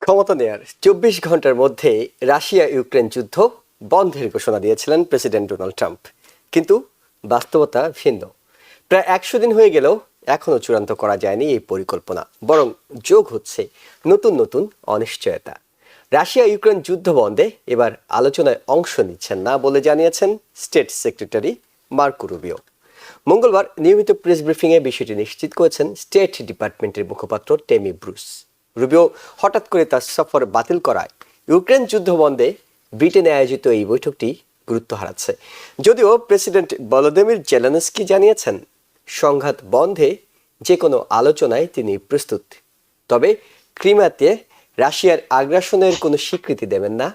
ক্ষমতা নেয়ার ২৪ ঘন্টার মধ্যে রাশিয়া ইউক্রেন যুদ্ধ বন্ধের ঘোষণা দিয়েছিলেন প্রেসিডেন্ট ডোনাল্ড ট্রাম্প। কিন্তু বাস্তবতা ভিন্ন। প্রায় ১০০ দিন হয়ে গেলেও এখনও চূড়ান্ত করা যায়নি এই পরিকল্পনা, বরং যোগ হচ্ছে নতুন নতুন অনিশ্চয়তা। রাশিয়া ইউক্রেন যুদ্ধ বন্ধে এবার আলোচনায় অংশ নিচ্ছেন না বলে জানিয়েছেন স্টেট সেক্রেটারি মার্কো রুবিও। মঙ্গলবার নিয়মিত প্রেস ব্রিফিংয়ে বিষয়টি নিশ্চিত করেছেন স্টেট ডিপার্টমেন্টের মুখপাত্র টেমি ব্রুস। রুবিও হঠাৎ করে তার সফর বাতিল করায় ইউক্রেন যুদ্ধ বন্ধে ব্রিটেনে আয়োজিত এই বৈঠকটি গুরুত্ব হারাচ্ছে। যদিও প্রেসিডেন্ট ভলোদিমির জেলেনস্কি জানিয়েছেন সংঘাত বন্ধে যে কোনো আলোচনায় তিনি প্রস্তুত, তবে ক্রিমিয়াতে রাশিয়ার আগ্রাসনের কোনো স্বীকৃতি দেবেন না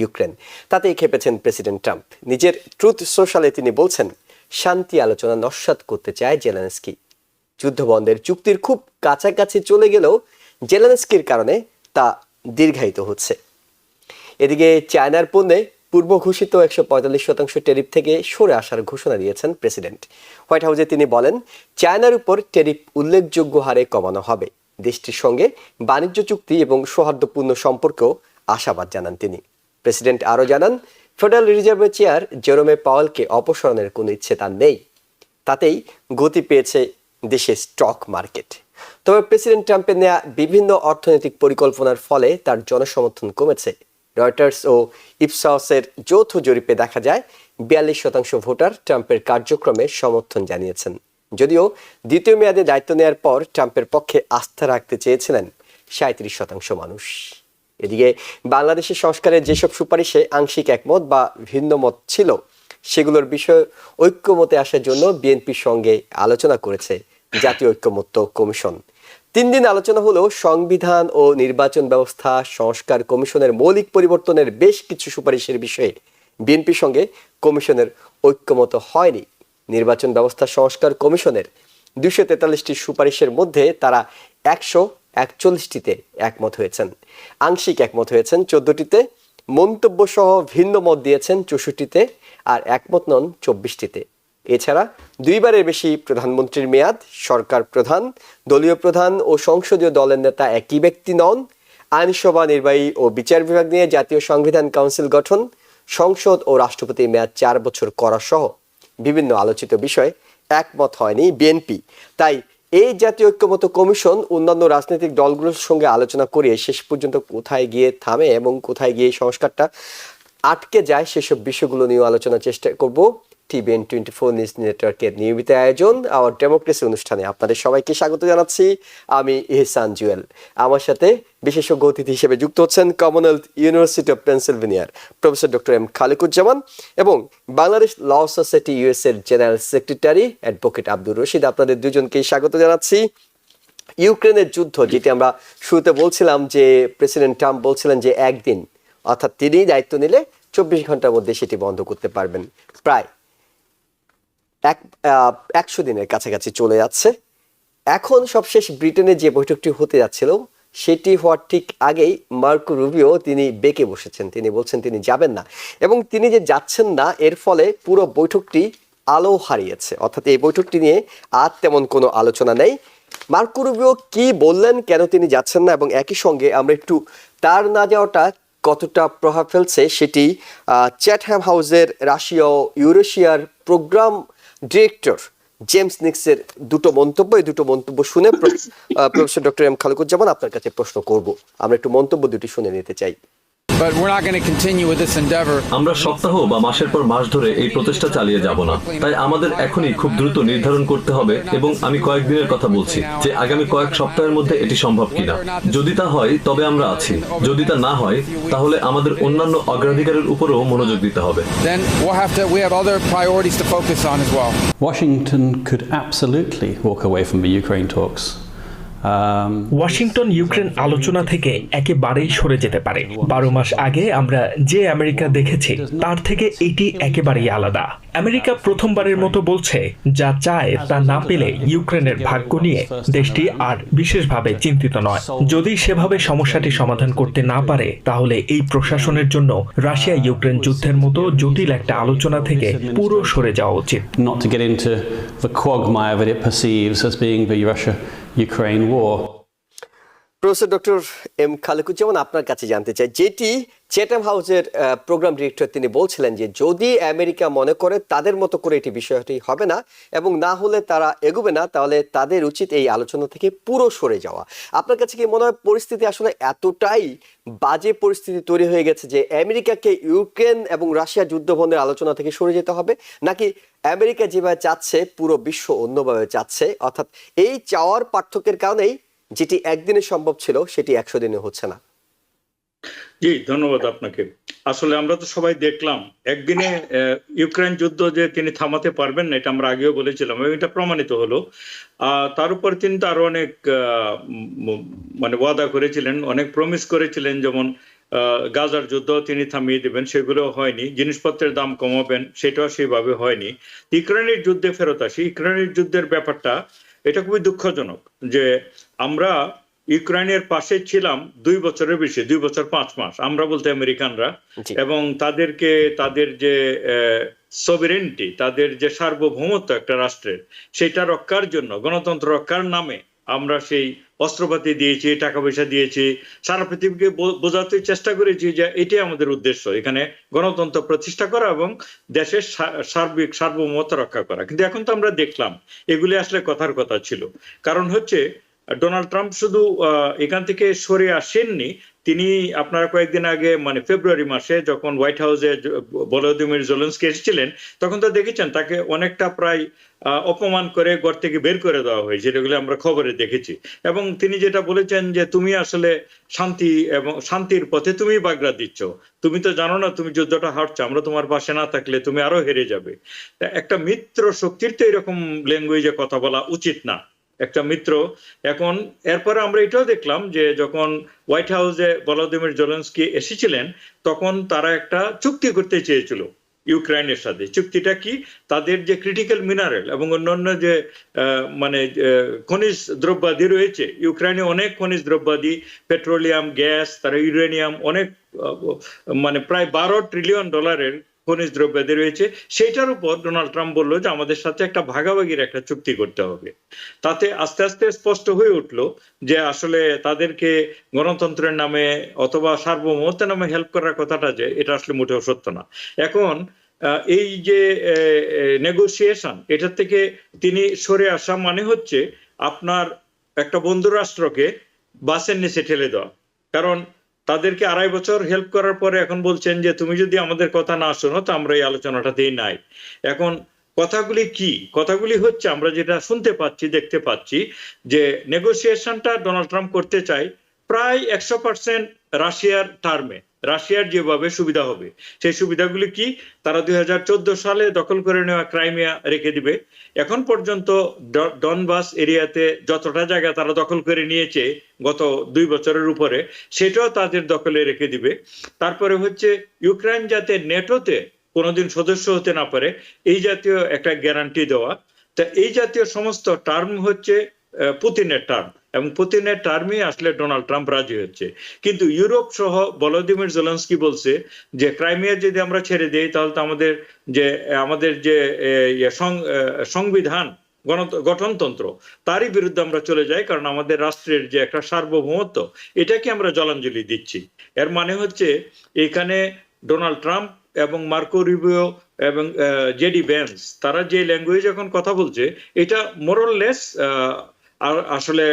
ইউক্রেন। তাতেই খেপেছেন প্রেসিডেন্ট ট্রাম্প। নিজের ট্রুথ সোশ্যালে তিনি বলছেন, শান্তি আলোচনা নস্যাৎ করতে চায় জেলেনস্কি। যুদ্ধবন্ধের চুক্তির খুব কাছাকাছি চলে গেলেও জেলেনস্কির কারণে তা দীর্ঘায়িত হচ্ছে। এদিকে চায়নার পণ্যে পূর্ব ঘোষিত ১৪৫% ট্যারিফ থেকে সরে আসার ঘোষণা দিয়েছেন প্রেসিডেন্ট। হোয়াইট হাউসে তিনি বলেন, চায়নার উপর ট্যারিফ উল্লেখযোগ্য হারে কমানো হবে। দেশটির সঙ্গে বাণিজ্য চুক্তি এবং সৌহার্দ্যপূর্ণ সম্পর্কেও আশাবাদ জানান তিনি। প্রেসিডেন্ট আরও জানান, ফেডারেল রিজার্ভের চেয়ার জেরোমে পাওয়েলকে অপসারণের কোনো ইচ্ছে তার নেই। তাতেই গতি পেয়েছে দেশের স্টক মার্কেট। তবে প্রেসিডেন্ট ট্রাম্পের নেওয়া বিভিন্ন অর্থনৈতিক পরিকল্পনার ফলে তার জনসমর্থন কমেছে। রয়টার্স ও ইপসসের যৌথ জরিপে দেখা যায় ৪২% ভোটার ট্রাম্পের কার্যক্রমে সমর্থন জানিয়েছেন। যদিও দ্বিতীয় মেয়াদে দায়িত্ব নেওয়ার পর ট্রাম্পের পক্ষে আস্থা রাখতে চেয়েছিলেন ৩৭% মানুষ। এদিকে বাংলাদেশের সংস্কারের যেসব সুপারিশে আংশিক একমত বা ভিন্ন মত ছিল, সেগুলোর বিষয়ে ঐক্যমতে আসার জন্য বিএনপির সঙ্গে আলোচনা করেছে জাতীয় ঐক্যমত্য কমিশন। ৩ দিন আলোচনা হলেও সংবিধান ও নির্বাচন ব্যবস্থা সংস্কার কমিশনের মৌলিক পরিবর্তনের বেশ কিছু সুপারিশের বিষয়ে বিএনপির সঙ্গে কমিশনের ঐক্যমত হয়নি। নির্বাচন ব্যবস্থা সংস্কার কমিশনের ২৪৩টি সুপারিশের মধ্যে তারা ১৪১টিতে একমত হয়েছেন, আংশিক একমত হয়েছেন ১৪টিতে, মন্তব্য সহ ভিন্ন মত দিয়েছেন ৬৪টিতে, আর একমত নন ২৪টিতে। এছাড়া ২বারের বেশি প্রধানমন্ত্রীর মেয়াদ, সরকার প্রধান, দলীয় প্রধান ও সংসদীয় দলের নেতা একই ব্যক্তি নন, আইনসভা, নির্বাহী ও বিচার বিভাগ নিয়ে জাতীয় সংবিধান কাউন্সিল গঠন, সংসদ ও রাষ্ট্রপতির মেয়াদ ৪ বছর করা সহ বিভিন্ন আলোচিত বিষয়ে একমত হয়নি বিএনপি। তাই এই জাতীয় ঐক্যমত্য কমিশন অন্যান্য রাজনৈতিক দলগুলোর সঙ্গে আলোচনা করে শেষ পর্যন্ত কোথায় গিয়ে থামে এবং কোথায় গিয়ে সংস্কারটা আটকে যায়, সেসব বিষয়গুলো নিয়ে আলোচনার চেষ্টা করব। টিভিএন 24 নিউজ নেটওয়ার্কের নিয়মিত আয়োজন আওয়ার ডেমোক্রেসি অনুষ্ঠানে আপনাদের সবাইকে স্বাগত জানাচ্ছি। আমি ইহসান জুয়েল। আমার সাথে বিশেষজ্ঞ অতিথি হিসেবে যুক্ত হচ্ছেন কমনওয়েলথ ইউনিভার্সিটি অফ পেনসিলভেনিয়ার প্রফেসর ডক্টর এম খালিকুজ্জামান এবং বাংলাদেশ ল সোসাইটি ইউএস এর general secretary advocate Abdur Rashid. আপনাদের দুজনকেই স্বাগত জানাচ্ছি। ইউক্রেনের যুদ্ধ, যেটি আমরা শুরুতে বলছিলাম যে প্রেসিডেন্ট ট্রাম্প বলছিলেন যে একদিন, অর্থাৎ তিনি দায়িত্ব নিলে ২৪ ঘন্টার মধ্যে সেটি বন্ধ করতে পারবেন। প্রায় ১০০ দিনের কাছাকাছি চলে যাচ্ছে। এখন সবশেষ ব্রিটেনে যে বৈঠকটি হতে যাচ্ছিল, সেটি হওয়ার ঠিক আগেই মার্কো রুবিও তিনি বেঁকে বসেছেন। তিনি বলছেন তিনি যাবেন না, এবং তিনি যে যাচ্ছেন না এর ফলে পুরো বৈঠকটি আলো হারিয়েছে। অর্থাৎ এই বৈঠকটি নিয়ে আর তেমন কোনো আলোচনা নেই। মার্কো রুবিও কি বললেন, কেন তিনি যাচ্ছেন না, এবং একই সঙ্গে আমরা একটু তার না যাওয়াটা কতটা প্রভাব ফেলছে সেটি চ্যাটহ্যাম হাউসের রাশিয়া ও ইউরেশিয়ার প্রোগ্রাম ডিরেক্টর জেমস নিক্সের দুটো মন্তব্য শুনে প্রফেসর ডক্টর এম খালিকুজ্জামান আপনার কাছে প্রশ্ন করব। আমরা একটু মন্তব্য দুটি শুনে নিতে চাই। আমরা সপ্তাহ বা মাসের পর মাস ধরে এই প্রচেষ্টা চালিয়ে যাব না। তাই আমাদের এখনই খুব দ্রুত নির্ধারণ করতে হবে, এবং আমি কয়েকদিনের কথা বলছি, যে আগামী কয়েক সপ্তাহের মধ্যে এটি সম্ভব কিনা। যদি তা হয় তবে আমরা আছি, যদি তা না হয় তাহলে আমাদের অন্যান্য অগ্রাধিকারের উপরও মনোযোগ দিতে হবে। Washington could absolutely walk away from the Ukraine talks. Washington Ukraine আলোচনা থেকে একেবারেই সরে যেতে পারে। ১২ মাস আগে আমরা যে আমেরিকা দেখেছি তার থেকে এটি একেবারেই আলাদা। আমেরিকা প্রথমবারের মতো বলছে যা চায় তা না পেলে ইউক্রেনের ভাগ্য নিয়ে দেশটি আর বিশেষভাবে চিন্তিত নয়। যদি সেভাবে সমস্যাটি সমাধান করতে না পারে, তাহলে এই প্রশাসনের জন্য রাশিয়া ইউক্রেন যুদ্ধের মতো জটিল একটা আলোচনা থেকে পুরো সরে যাওয়া উচিত। Not to get into the quagmire that it perceives as being the Russia-Ukraine war. Professor doctor M Khalequzzaman, আপনার কাছে জানতে চাই, যেটি চ্যাটাম হাউসের প্রোগ্রাম ডিরেক্টর তিনি বলছিলেন যে যদি আমেরিকা মনে করে তাদের মতো করে এটি বিষয়টি হবে না এবং না হলে তারা এগোবে না, তাহলে তাদের উচিত এই আলোচনা থেকে পুরো সরে যাওয়া। আপনার কাছে কি মনে হয় পরিস্থিতি আসলে এতটাই বাজে পরিস্থিতি তৈরি হয়ে গেছে যে আমেরিকাকে ইউক্রেন এবং রাশিয়া যুদ্ধ বন্ধের আলোচনা থেকে সরে যেতে হবে, নাকি আমেরিকা যেভাবে চাচ্ছে পুরো বিশ্ব অন্যভাবে চাচ্ছে, অর্থাৎ এই চাওয়ার পার্থক্যের কারণেই যেটি একদিনে সম্ভব ছিল সেটি 100 দিনে হচ্ছে না? জি, ধন্যবাদ আপনাকে। আসলে আমরা তো সবাই দেখলাম একদিনে ইউক্রেন যুদ্ধ যে তিনি থামাতে পারবেন না, এটা আমরা আগেও বলেছিলাম এবং এটা প্রমাণিত হলো। তার উপর তিনি তো আরো অনেক মানে ওয়াদা করেছিলেন, অনেক প্রমিস করেছিলেন, যেমন গাজার যুদ্ধ তিনি থামিয়ে দেবেন, সেগুলো হয়নি। জিনিসপত্রের দাম কমাবেন, সেটাও সেইভাবে হয়নি। ইউক্রেনের যুদ্ধে ফেরত আসি। ইউক্রেনের যুদ্ধের ব্যাপারটা এটা খুবই দুঃখজনক যে আমরা ইউক্রেনের পাশে ছিলাম 2 বছরের বেশি, 2 বছর 5 মাস, আমরা বলতে আমেরিকানরা, এবং তাদেরকে তাদের যে সভেরেনিটি, তাদের যে সার্বভৌমত্ব একটা রাষ্ট্রের, সেটা রক্ষার জন্য, গণতন্ত্র রক্ষার নামে আমরা সেই অস্ত্রপাতি দিয়েছি, টাকা পয়সা দিয়েছি, সারা পৃথিবীকে বোঝাতে চেষ্টা করেছি যে এটাই আমাদের উদ্দেশ্য, এখানে গণতন্ত্র প্রতিষ্ঠা করা এবং দেশের সার্বিক সার্বভৌমত্ব রক্ষা করা। কিন্তু এখন তো আমরা দেখলাম এগুলি আসলে কথার কথা ছিল। কারণ হচ্ছে ডোনাল্ড ট্রাম্প শুধু এখান থেকে সরে আসেননি, তিনি আপনারা কয়েকদিন আগে মানে ফেব্রুয়ারি মাসে যখন হোয়াইট হাউসে ভলোদিমির জেলেনস্কি এসেছিলেন, তখন তো দেখেছেন তাকে অনেকটা প্রায় অপমান করে ঘর থেকে বের করে দেওয়া হয়েছে, যেগুলো আমরা খবরে দেখেছি। এবং তিনি যেটা বলেছেন যে তুমি আসলে শান্তি এবং শান্তির পথে তুমি বাগড়া দিচ্ছ, তুমি তো জানো না তুমি যুদ্ধটা হারছো, আমরা তোমার পাশে না থাকলে তুমি আরো হেরে যাবে। একটা মিত্র শক্তির তো এরকম ল্যাঙ্গুয়েজে কথা বলা উচিত না, একটা মিত্র। এখন এরপরে আমরা এটাও দেখলাম যে যখন হোয়াইট হাউসে ভলোদিমির জেলেনস্কি এসেছিলেন, তখন তারা একটা চুক্তি করতে চেয়েছিল ইউক্রেনের সাথে। চুক্তিটা কি? তাদের যে ক্রিটিক্যাল মিনারেল এবং অন্যান্য যে মানে খনিজ দ্রব্যাদি রয়েছে, ইউক্রেনে অনেক খনিজ দ্রব্যাদি, পেট্রোলিয়াম, গ্যাস, তারা ইউরেনিয়াম, অনেক মানে প্রায় $12 ট্রিলিয়ন খনিজ দ্রব্যাদি রয়েছে। সেইটার উপর ডোনাল্ড ট্রাম্প বললো যে আমাদের সাথে একটা ভাগাভাগির একটা চুক্তি করতে হবে। তাতে আস্তে আস্তে স্পষ্ট হয়ে উঠলো যে আসলে তাদেরকে গণতন্ত্রের নামে অথবা সার্বভৌমত্বের নামে হেল্প করার কথাটা যে এটা আসলে মোটেও সত্য না। এখন এই যে নেগোসিয়েশন, এটার থেকে তিনি সরে আসা মানে হচ্ছে আপনার একটা বন্ধু রাষ্ট্রকে বাসের নিচে ঠেলে দেওয়া। কারণ তাদেরকে 2.5 বছর হেল্প করার পরে এখন বলছেন যে তুমি যদি আমাদের কথা না শোনো তো আমরা এই আলোচনাটাতেই নাই। এখন কথাগুলি কি? কথাগুলি হচ্ছে আমরা যেটা শুনতে পাচ্ছি, দেখতে পাচ্ছি যে নেগোসিয়েশনটা ডোনাল্ড ট্রাম্প করতে চায় প্রায় 100% রাশিয়ার টার্মে, রাশিয়ার যেভাবে সুবিধা হবে। সেই সুবিধাগুলি কি? তারা 2014 সালে দখল করে নেওয়া ক্রাইমিয়া রেখে দিবে। এখন পর্যন্ত ডনবাস এরিয়াতে যতটা জায়গা তারা দখল করে নিয়েছে গত 2 বছরের উপরে, সেটাও তাদের দখলে রেখে দিবে। তারপরে হচ্ছে ইউক্রেন যাতে নেটোতে কোনোদিন সদস্য হতে না পারে, এই জাতীয় একটা গ্যারান্টি দেওয়া। তা এই জাতীয় সমস্ত টার্ম হচ্ছে পুতিনের টার্ম, এবং পুতিনের টার্মে আসলে ডোনাল্ড ট্রাম্প রাজি হচ্ছে। কিন্তু ইউরোপ সহ ভলোদিমির জেলেনস্কি বলছে যে ক্রাইমিয়া যদি আমরা ছেড়ে দেই তাহলে তো আমাদের যে সংবিধান, গঠনতন্ত্র, তারই বিরুদ্ধে আমরা চলে যাই, কারণ আমাদের রাষ্ট্রের যে একটা সার্বভৌমত্ব, এটাকে আমরা জলাঞ্জলি দিচ্ছি। এর মানে হচ্ছে এখানে ডোনাল্ড ট্রাম্প এবং মার্কো রুবিও এবং জেডি ভ্যান্স, তারা যে ল্যাঙ্গুয়েজ এখন কথা বলছে, এটা মোরলেস আসলে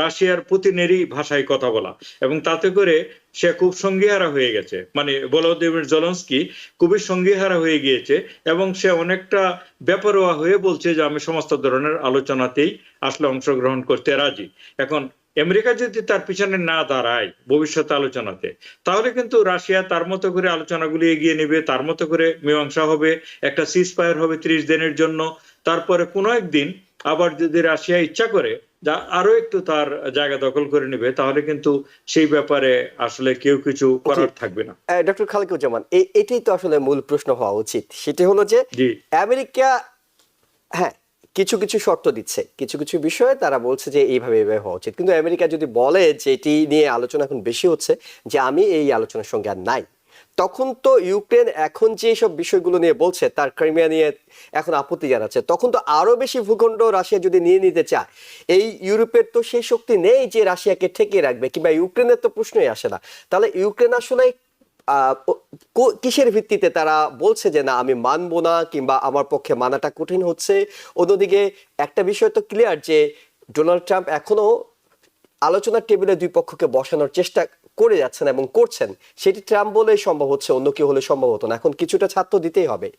রাশিয়ার পুতিনেরই ভাষায় কথা বলা, এবং তাতে করে সে খুব সঙ্গীহারা হয়ে গেছে। মানে ভলোদিমির জেলেনস্কি খুবই সঙ্গীহারা হয়ে গিয়েছে, এবং সে অনেকটা বেপরোয়া হয়ে বলছে যে আমি সমস্ত ধরনের আলোচনাতেই আসলে অংশগ্রহণ করতে রাজি। এখন আমেরিকা যদি তার পিছনে না দাঁড়ায় ভবিষ্যৎ আলোচনাতে, তাহলে কিন্তু রাশিয়া তার মতো করে আলোচনাগুলি এগিয়ে নেবে, তার মতো করে মীমাংসা হবে, একটা সিজ ফায়ার হবে 30 দিনের জন্য। তারপরে কোনো একদিন আবার যদি রাশিয়া ইচ্ছা করে যা আরো একটু তার জায়গা দখল করে নেবে, তাহলে কিন্তু সেই ব্যাপারে আসলে কেউ কিছু করার থাকবে না। ডক্টর খালেকুজ্জামান, এটাই তো আসলে মূল প্রশ্ন হওয়া উচিত। সেটা হলো যে আমেরিকা হ্যাঁ কিছু কিছু শর্ত দিচ্ছে, কিছু কিছু বিষয়ে তারা বলছে যে এইভাবে হওয়া উচিত, কিন্তু আমেরিকা যদি বলে যে এটি নিয়ে আলোচনা এখন বেশি হচ্ছে, যে আমি এই আলোচনার সঙ্গে আর নাই, তখন তো ইউক্রেন এখন যে সব বিষয়গুলো নিয়ে বলছে, তার ক্রিমিয়া নিয়ে এখন আপত্তি জানাচ্ছে, তখন তো আরো বেশি ভূখণ্ড রাশিয়া যদি নিয়ে নিতে চায়, এই ইউরোপের তো সেই শক্তি নেই যে রাশিয়াকে ঠেকিয়ে রাখবে, কিংবা ইউক্রেনের তো প্রশ্নই আসে না। তাহলে ইউক্রেন আসলে কিসের ভিত্তিতে তারা বলছে যে না আমি মানবো না, কিংবা আমার পক্ষে মানাটা কঠিন হচ্ছে? অন্যদিকে একটা বিষয় তো ক্লিয়ার যে ডোনাল্ড ট্রাম্প এখনো আলোচনার টেবিলে দুই পক্ষকে বসানোর চেষ্টা করে যাচ্ছেন এবং করছেন। সেটি ট্রাম্প বলেই সম্ভব হচ্ছে, অন্য কেউ হলে সম্ভব হতো না। এখন কিছুটা ছাড় তো দিতেই হবে।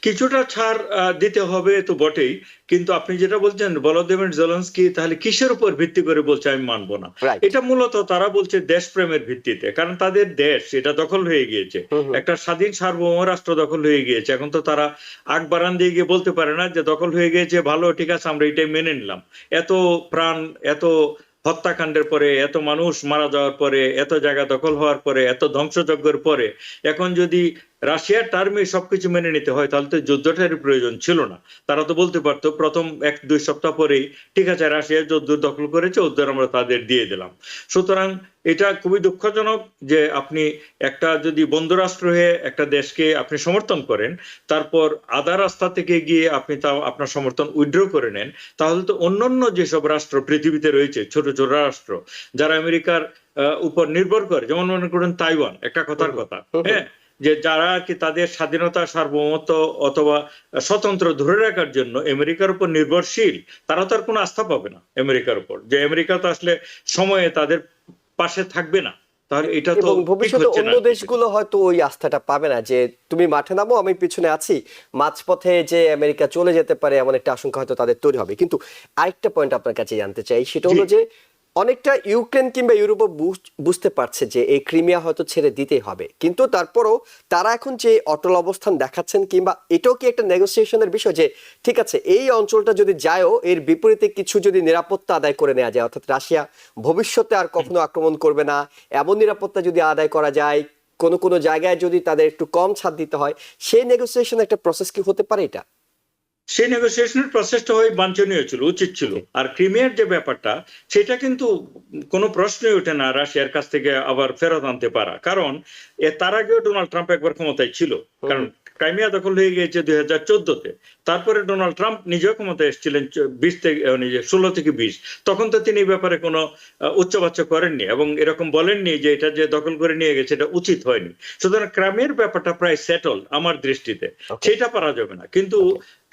কিছুটা ছাড় দিতে হবে তো বটেই, কিন্তু আপনি যেটা বলছেন ভলোদিমির জেলেনস্কি তাহলে কিসের উপর ভিত্তি করে বলছে আমি মানবো না? Right. এটা মূলত তারা বলছে দেশপ্রেমের ভিত্তিতে, কারণ তাদের দেশ এটা দখল হয়ে গিয়েছে, একটা স্বাধীন সার্বভৌম রাষ্ট্র দখল হয়ে গিয়েছে। এখন তো তারা আগ বারান দিয়ে গিয়ে বলতে পারে না যে দখল হয়ে গিয়েছে, ভালো ঠিক আছে আমরা এটাই মেনে নিলাম। এত প্রাণ, এত হত্যাকাণ্ডের পরে, এত মানুষ মারা যাওয়ার পরে, এত জায়গা দখল হওয়ার পরে, এত ধ্বংসযজ্ঞের পরে এখন যদি রাশিয়ার টার্মে সবকিছু মেনে নিতে হয়, তাহলে তো যুদ্ধটার প্রয়োজন ছিল না। তারা তো বলতে পারতো প্রথম 1-2 সপ্তাহ পরেই ঠিক আছে রাশিয়া যুদ্ধ দখল করেছে, উদ্ধার আমরা তাদের দিয়ে দিলাম। সুতরাং এটা খুবই দুঃখজনক যে আপনি একটা যদি বন্ধু রাষ্ট্র হয়ে একটা দেশকে আপনি সমর্থন করেন, তারপর আধা রাস্তা থেকে গিয়ে আপনি তাও আপনার সমর্থন উইথড্র করে নেন, তাহলে তো অন্যান্য যেসব রাষ্ট্র পৃথিবীতে রয়েছে, ছোট ছোট রাষ্ট্র যারা আমেরিকার উপর নির্ভর করে, যেমন মনে করেন তাইওয়ান, একটা কথার কথা, হ্যাঁ, যে যারা কি তাদের স্বাধীনতা, সার্বভৌমত্ব অথবা স্বতন্ত্র ধরে রাখার জন্য আমেরিকার উপর নির্ভরশীল, তারা তো আর কোনো আস্থা পাবে না আমেরিকার উপর, যে আমেরিকা তো আসলে সময়ে তাদের পাশে থাকবে না। তাহলে এটা তো এবং ঠিক ভবিষ্যতে হচ্ছে না। অন্য দেশগুলো হয়তো ওই আস্থাটা পাবে না যে তুমি মাঠে নামো আমি পিছনে আছি, মাঝপথে যে আমেরিকা চলে যেতে পারে এমন একটা আশঙ্কা হয়তো তাদের তৈরি হবে। কিন্তু আরেকটা পয়েন্ট আপনার কাছে জানতে চাই, সেটা হলো যে অনেকটা ইউক্রেন কিংবা ইউরোপও বুঝতে পারছে যে এই ক্রিমিয়া হয়তো ছেড়ে দিতেই হবে, কিন্তু তারপরও তারা এখন যে অটল অবস্থান দেখাচ্ছেন, কিংবা এটাও কি একটা নেগোসিয়েশনের বিষয় যে ঠিক আছে এই অঞ্চলটা যদি যায়ও এর বিপরীতে কিছু যদি নিরাপত্তা আদায় করে নেওয়া যায়, অর্থাৎ রাশিয়া ভবিষ্যতে আর কখনো আক্রমণ করবে না এমন নিরাপত্তা যদি আদায় করা যায়, কোনো কোনো জায়গায় যদি তাদের একটু কম ছাড় দিতে হয়, সেই নেগোসিয়েশন একটা প্রসেস কি হতে পারে? এটা সেই নেগোসিয়েশনের প্রসেসটা হয় বাঞ্ছনীয় ছিল, উচিত ছিল। আর ক্রিমিয়ার যে ব্যাপারটা, সেটা কিন্তু কোনো প্রশ্নই ওঠে না রাশিয়ার কাছ থেকে আবার ফেরত আনতে পারা, কারণ তার আগেও ডোনাল্ড ট্রাম্প একবার ক্ষমতায় ছিল, কারণ ক্রাইমিয়া দখল হয়ে গিয়েছে 2014-তে। তারপরে ডোনাল্ড ট্রাম্প নিজেও ক্ষমতায় এসেছিলেন 16 থেকে 20, তখন তো তিনি এই ব্যাপারে কোনো উচ্চবাচ্য করেননি এবং এরকম বলেননি যে এটা যে দখল করে নিয়ে গেছে এটা উচিত হয়নি। সুতরাং ক্রাইমিয়ার ব্যাপারটা প্রায় সেটল আমার দৃষ্টিতে, সেটা পারা যাবে না। কিন্তু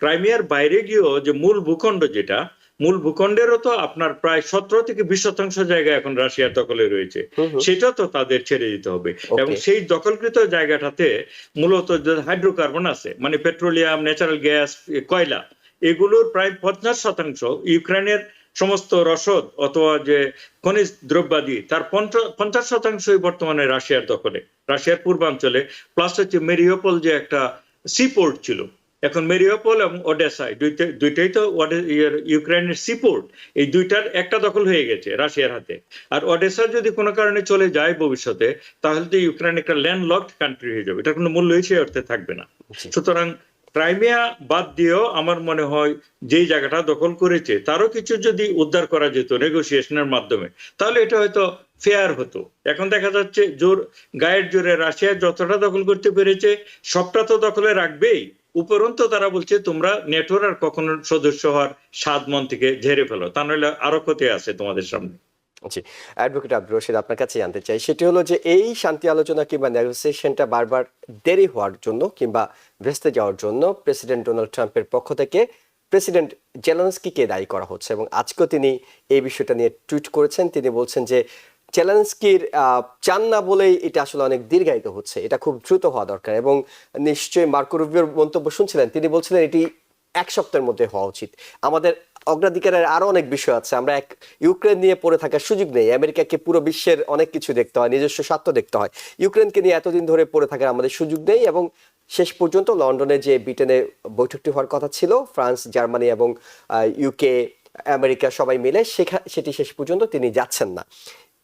ক্রাইমিয়ার বাইরে গিয়েও যে মূল ভূখণ্ড, যেটা মূল ভূখণ্ডেরও তো আপনার প্রায় 17 থেকে 20% জায়গা এখন রাশিয়ার দখলে রয়েছে, সেটা তো তাদের ছেড়ে দিতে হবে। এবং সেই দখলকৃত জায়গাটাতে মূলত হাইড্রোকার্বন আছে, মানে পেট্রোলিয়াম, ন্যাচারাল গ্যাস, কয়লা, এগুলোর প্রায় 50% ইউক্রেনের সমস্ত রসদ অথবা যে খনিজ দ্রব্যাদি তার 50% বর্তমানে রাশিয়ার দখলে, রাশিয়ার পূর্বাঞ্চলে। প্লাস হচ্ছে মেরিওপল যে একটা সিপোর্ট ছিল, এখন মেরিওপল এবং ওডেসা দুইটাই তো ইউক্রেনের সিপোর্ট, এই দুইটার একটা দখল হয়ে গেছে রাশিয়ার হাতে। আর ওডেসা যদি কোনো কারণে চলে যায় ভবিষ্যতে, তাহলে তো ইউক্রেন একটা ল্যান্ডলকড কান্ট্রি হয়ে যাবে, এটা কোনো মূল্যই সেই অর্থে থাকবে না। সুতরাং ক্রাইমিয়া বাদ দিয়েও আমার মনে হয় যেই জায়গাটা দখল করেছে তারও কিছু যদি উদ্ধার করা যেত নেগোসিয়েশনের মাধ্যমে, তাহলে এটা হয়তো ফেয়ার হতো। এখন দেখা যাচ্ছে গায়ের জোরে রাশিয়া যতটা দখল করতে পেরেছে সবটা তো দখলে রাখবেই, উপরন্তু তারা বলছে তোমরা নেটোর আর কখনো সদস্য হওয়ার স্বাদ মন থেকে ঝেড়ে ফেলো, তা নইলে আরো ক্ষতি আছে তোমাদের সামনে। জি, অ্যাডভোকেট আব্দুর রশিদ, আপনার কাছে জানতে চাই সেটি হলো যে এই শান্তি আলোচনা কিংবা নেগোসিয়েশনটা বারবার দেরি হওয়ার জন্য কিংবা ভেস্তে যাওয়ার জন্য প্রেসিডেন্ট ডোনাল্ড ট্রাম্পের পক্ষ থেকে প্রেসিডেন্ট জেলেনস্কিকে দায়ী করা হচ্ছে, এবং আজকেও তিনি এই বিষয়টা নিয়ে টুইট করেছেন। তিনি বলছেন যে জেলেনস্কির চান না বলেই এটা আসলে অনেক দীর্ঘায়িত হচ্ছে, এটা খুব দ্রুত হওয়া দরকার। এবং নিশ্চয়ই মার্কো রুবিওর মন্তব্য শুনছিলেন, তিনি বলছিলেন এটি 1 সপ্তাহের মধ্যে হওয়া উচিত। আমাদের অগ্রাধিকারের আরো অনেক বিষয় আছে, আমরা ইউক্রেন নিয়ে পড়ে থাকার সুযোগ নেই। আমেরিকাকে পুরো বিশ্বের অনেক কিছু দেখতে হয়, নিজস্ব স্বার্থ দেখতে হয়, ইউক্রেনকে নিয়ে এতদিন ধরে পড়ে থাকার আমাদের সুযোগ নেই। এবং শেষ পর্যন্ত লন্ডনে যে ব্রিটেনে বৈঠকটি হওয়ার কথা ছিল, ফ্রান্স, জার্মানি এবং ইউকে, আমেরিকা সবাই মিলে, সেটি শেষ পর্যন্ত তিনি যাচ্ছেন না।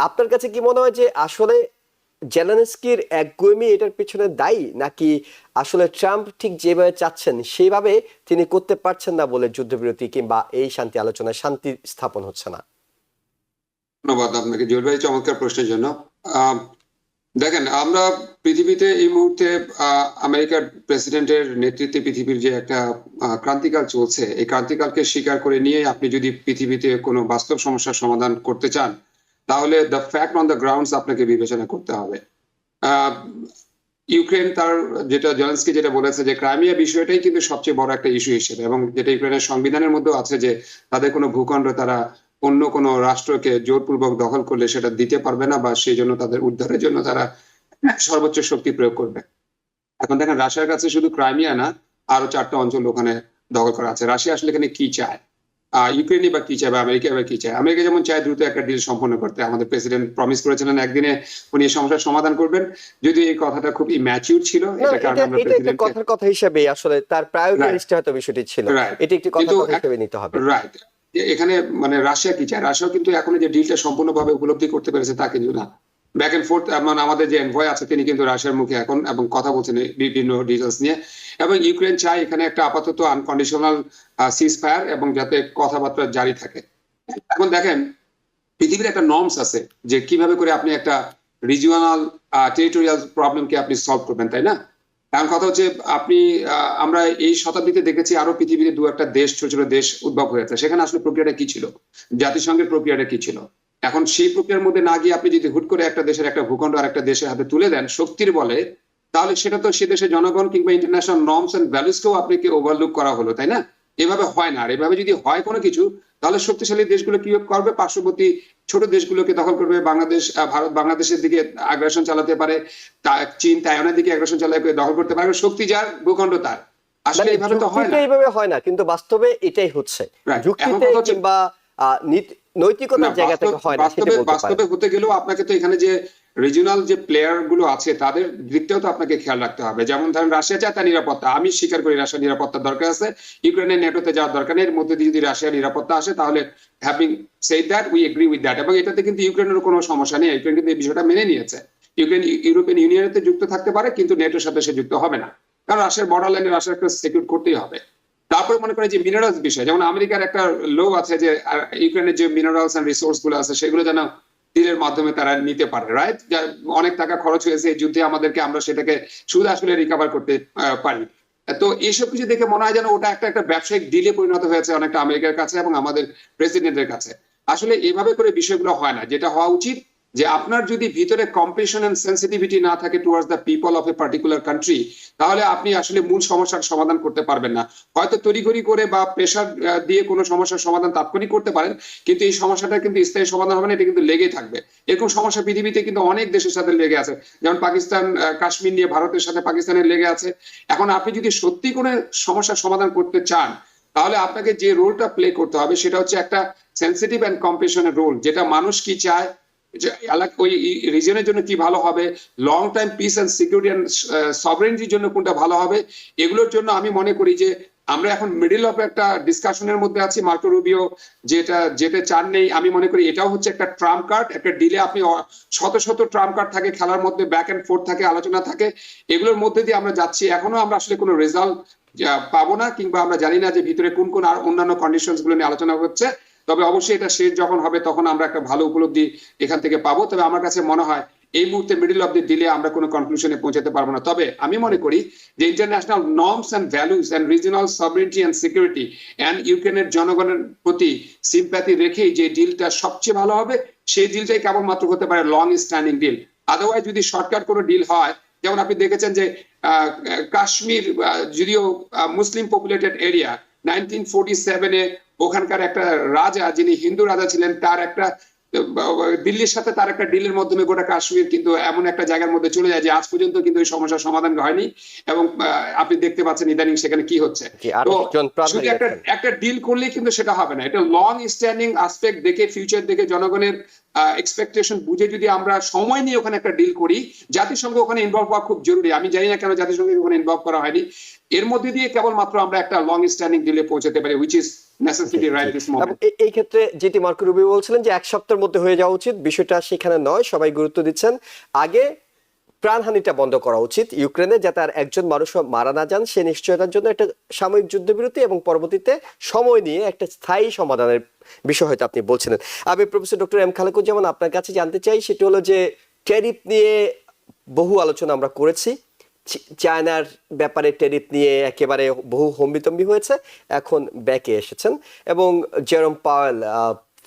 আপনার কাছে কি মনে হয় যে আসলে জেলেনস্কির একগুঁয়েমি এটার পিছনে দায়ী, নাকি আসলে ট্রাম্প ঠিক যেভাবে চাচ্ছেন সেভাবে তিনি করতে পারছেন না বলে যুদ্ধবিরতি কিংবা এই শান্তি আলোচনায় শান্তি স্থাপন হচ্ছে না? ধন্যবাদ আপনাকে জুয়েল ভাই চমৎকার প্রশ্নের জন্য। দেখেন, আমরা পৃথিবীতে এই মুহূর্তে আমেরিকার প্রেসিডেন্টের নেতৃত্বে পৃথিবীর যে একটা ক্রান্তিকাল চলছে, এই ক্রান্তিকালকে স্বীকার করে নিয়ে আপনি যদি পৃথিবীতে কোনো বাস্তব সমস্যার সমাধান করতে চান, তাহলে the fact on the grounds আপনাকে বিবেচনা করতে হবে। ইউক্রেন তার জেলেনস্কি যেটা বলেছে যে ক্রাইমিয়া বিষয়টাই কিন্তু সবচেয়ে বড় একটা ইস্যু হিসেবে, এবং যেটা ইউক্রেনের সংবিধানের মধ্যেও আছে যে তাদের কোনো ভূখণ্ড তারা অন্য কোনো রাষ্ট্রকে জোরপূর্বক দখল করলে সেটা দিতে পারবে না, বা সেই জন্য তাদের উদ্ধারের জন্য তারা সর্বোচ্চ শক্তি প্রয়োগ করবে। এখন দেখেন, রাশিয়ার কাছে শুধু ক্রাইমিয়া না, আরো 4টা অঞ্চল ওখানে দখল করা আছে। রাশিয়া আসলে এখানে কি চায়, ইউক্রেনই বা কি চায়, বা আমেরিকা বা কি চায়? আমেরিকা যেমন চায় দ্রুত একটা ডিল সম্পন্ন করতে, আমাদের প্রেসিডেন্ট প্রমিস করেছিলেন একদিনে উনি এই সমস্যার সমাধান করবেন, যদি এই কথাটা খুব ইম্যাচিউর ছিল। এটা কারণে আমরা এটা একটা কথার কথা হিসেবে আসলে তার প্রায়োরিটি লিস্টে হয়তো বিষয়টি ছিল, এটা একটি কথার কথা হিসেবে নিতে হবে। রাইট, এখানে মানে রাশিয়া কি চায়? রাশিয়াও কিন্তু এখন যে ডিলটা সম্পূর্ণভাবে উপলব্ধি করতে পেরেছে তা কিন্তু না। ব্যাক এন্ড ফোর্থ, মানে আমাদের যে এনভয় আছে তিনি কিন্তু রাশিয়ার মুখে এখন এবং কথা বলছেন বিভিন্ন ডিটেলস নিয়ে, এবং ইউক্রেন চায় এখানে একটা আপাতত আনকন্ডিশনাল সিজ ফায়ার এবং যাতে কথাবার্তা জারি থাকে। এখন দেখেন, পৃথিবীর একটা নর্মস আছে যে কিভাবে করে আপনি একটা রিজিওনাল টেরিটোরিয়াল প্রবলেমকে আপনি সলভ করবেন, তাই না? এখন কথা হচ্ছে, আমরা এই শতাব্দীতে দেখেছি আরো পৃথিবীতে 2-1টা দেশ, ছোট ছোট দেশ উদ্ভব হয়েছে। সেখানে আসলে প্রক্রিয়াটা কি ছিল, জাতিসংঘের প্রক্রিয়াটা কি ছিল? এখন সেই প্রক্রিয়ার মধ্যে না গিয়ে আপনি যদি হুট করে একটা দেশের একটা ভূখণ্ড আর একটা দেশের হাতে তুলে দেন শক্তির বলে, তাহলে সেটা তো সে দেশের জনগণ কিংবা ইন্টারন্যাশনাল নর্মস এন্ড ভ্যালুসকেও আপনাকে ওভারলুক করা হলো, তাই না? এভাবে হয় না। আর এভাবে যদি হয় কোনো কিছু, তাহলে শক্তিশালী দেশগুলো কি করবে? পার্শ্ববর্তী ছোট দেশগুলোকে দখল করবে। বাংলাদেশ, ভারত বাংলাদেশের দিকে আগ্রাসন চালাতে পারে, চীন তাইওয়ানের দিকে আগ্রাসন চালাতে দখল করতে পারে। শক্তি যার, ভূখণ্ড তার। আসলে এইভাবে তো হয় না, এইভাবে হয় না, কিন্তু বাস্তবে এটাই হচ্ছে। যুক্তিতে কিংবা নৈতিকতার জায়গা থেকে হয় না। বাস্তবে হতে গেলেও আপনাকে তো এখানে যে রিজিওনাল যে প্লেয়ার গুলো আছে তাদের দিকটাও তো আপনাকে খেয়াল রাখতে হবে। যেমন ধরেন, রাশিয়া চায় তার নিরাপত্তা, আমি স্বীকার করি রাশিয়ার নিরাপত্তার দরকার আছে, ইউক্রেনের নেটোতে যাওয়ার দরকার নেই। এর মধ্যে দিয়ে যদি রাশিয়ার নিরাপত্তা আসে, তাহলে having said that, we agree with that. এবং এটাতে কিন্তু ইউক্রেনের কোনো সমস্যা নেই, ইউক্রেন কিন্তু এই বিষয়টা মেনে নিয়েছে। ইউক্রেন ইউরোপিয়ান ইউনিয়নের যুক্ত থাকতে পারে, কিন্তু নেটোর সাথে সে যুক্ত হবে না, কারণ রাশিয়ার বর্ডার লাইনে রাশিয়াকে সিকিউর করতেই হবে। তারপরে মনে করেন যে মিনারেলস বিষয়, যেমন আমেরিকার একটা লো আছে যে ইউক্রেনের যে মিনারেলস এন্ড রিসোর্স গুলো আছে সেগুলো যেন ডিলের মাধ্যমে তারা নিতে পারে, রাইট? অনেক টাকা খরচ হয়েছে এই যুদ্ধে, আমাদেরকে আমরা সেটাকে শুধু আসলে রিকভার করতে পারি। তো এইসব কিছু দেখে মনে হয় যেন ওটা একটা ব্যবসায়িক ডিলে পরিণত হয়েছে অনেকটা আমেরিকার কাছে এবং আমাদের প্রেসিডেন্টের কাছে। আসলে এভাবে করে বিষয়গুলো হয় না। যেটা হওয়া উচিত যে আপনার যদি ভিতরে কম্প্যাশন এন্ড সেনসিটিভিটি না থাকে towards the people of a particular country, তাহলে আপনি আসলে মূল সমস্যার সমাধান করতে পারবেন না। হয়তো তড়িঘড়ি করে বা প্রেশার দিয়ে কোনো সমস্যার সমাধান তাৎক্ষণিক করতে পারেন, কিন্তু এই সমস্যাটা কিন্তু স্থায়ী সমাধান হবে না, এটা কিন্তু লেগেই থাকবে। এরকম সমস্যা পৃথিবীতে কিন্তু অনেক দেশের সাথে লেগে আছে, যেমন পাকিস্তান কাশ্মীর নিয়ে ভারতের সাথে পাকিস্তানের লেগে আছে। এখন আপনি যদি সত্যি কোনো সমস্যার সমাধান করতে চান, তাহলে আপনাকে যে রোলটা প্লে করতে হবে সেটা হচ্ছে একটা সেনসিটিভ এন্ড কম্প্যাশনের রোল, যেটা মানুষ কি চায়, ওই রিজনের জন্য কি ভালো হবে, long time peace and security and সভরেনিটির জন্য কোনটা ভালো হবে। এগুলোর জন্য আমি মনে করি যে আমরা এখন মিডল অফ একটা ডিসকাশনের মধ্যে আছি। মার্কো রুবিও যেটা চান নেই, আমি মনে করি এটাও হচ্ছে একটা ট্রাম্প কার্ড। একটা ডিলে আপনি শত শত ট্রাম্প কার্ড থাকে খেলার মধ্যে, ব্যাক এন্ড ফোর্থ থাকে, আলোচনা থাকে, এগুলোর মধ্যে দিয়ে আমরা যাচ্ছি। এখনো আমরা আসলে কোনো রেজাল্ট পাবো না, কিংবা আমরা জানি না যে ভিতরে কোন কোন আর অন্যান্য কন্ডিশনস গুলো নিয়ে আলোচনা হচ্ছে। তবে অবশ্যই এটা শেষ যখন হবে তখন আমরা একটা ভালো উপলব্ধি এখান থেকে পাবো। তবে আমার কাছে মনে হয় এই মুহূর্তে মিডল অফ দি ডিলে আমরা কোনো কনক্লুশনে পৌঁছাতে পারবো না। তবে আমি মনে করি যে international norms and values and regional sovereignty and security and ইউক্রেনের জনগণের প্রতি সিম্প্যাথি রেখেই যে ডিলটা সবচেয়ে ভালো হবে, সেই ডিলটাই কেবলমাত্র হতে পারে লং স্ট্যান্ডিং ডিল। আদারওয়াইজ যদি শর্টকাট কোনো ডিল হয়, যেমন আপনি দেখেছেন যে কাশ্মীর যদিও মুসলিম পপুলেটেড এরিয়া, 1947-এ ওখানকার একটা রাজা, যিনি হিন্দু রাজা ছিলেন, তার একটা দিল্লির সাথে তার একটা ডিলের মাধ্যমে গোটা কাশ্মীর কিন্তু এমন একটা জায়গার মধ্যে চলে যায় যে আজ পর্যন্ত কিন্তু এই সমস্যার সমাধান হয়নি। এবং আপনি দেখতে পাচ্ছেন ইদানিং সেখানে কি হচ্ছে। তো শুধু একটা ডিল করলেই কিন্তু সেটা হবে না, এটা লং স্ট্যান্ডিং আসপেক্ট দেখে, ফিউচার দেখে, জনগণের এক্সপেকটেশন বুঝে যদি আমরা সময় নিয়ে ওখানে একটা ডিল করি, জাতিসংঘ ওখানে ইনভলভ হওয়া খুব জরুরি। আমি জানি না কেন জাতিসংঘকে ওখানে ইনভলভ করা হয়নি। এর মধ্যে দিয়ে কেবলমাত্র আমরা একটা লং স্ট্যান্ডিং ডিলে পৌঁছাতে পারি, which is necessity right this moment. এই ক্ষেত্রে যেটি মার্কো রুবিও বলছিলেন যে এক সপ্তাহের মধ্যে হয়ে যাওয়া উচিত, বিষয়টা সেখানে নয়। সবাই গুরুত্ব দিচ্ছেন আগে প্রাণহানিটা বন্ধ করা উচিত ইউক্রেনে, যাতে আর একজন মানুষ মারা না যান, সে নিশ্চয়তার জন্য একটা সাময়িক যুদ্ধবিরতি এবং পরবর্তীতে সময় নিয়ে একটা স্থায়ী সমাধানের বিষয় হয়তো আপনি বলছিলেন। আমি প্রফেসর ডক্টর এম খালেকুজ্জামান আপনার কাছে জানতে চাই, সেটা হলো যে ট্যারিফ নিয়ে বহু আলোচনা আমরা করেছি। চায়নার ব্যাপারে ট্যারিফ নিয়ে একেবারে বহু হম্বিতম্বি হয়েছে, এখন ব্যাকে এসেছেন এবং জেরোম পাওয়েল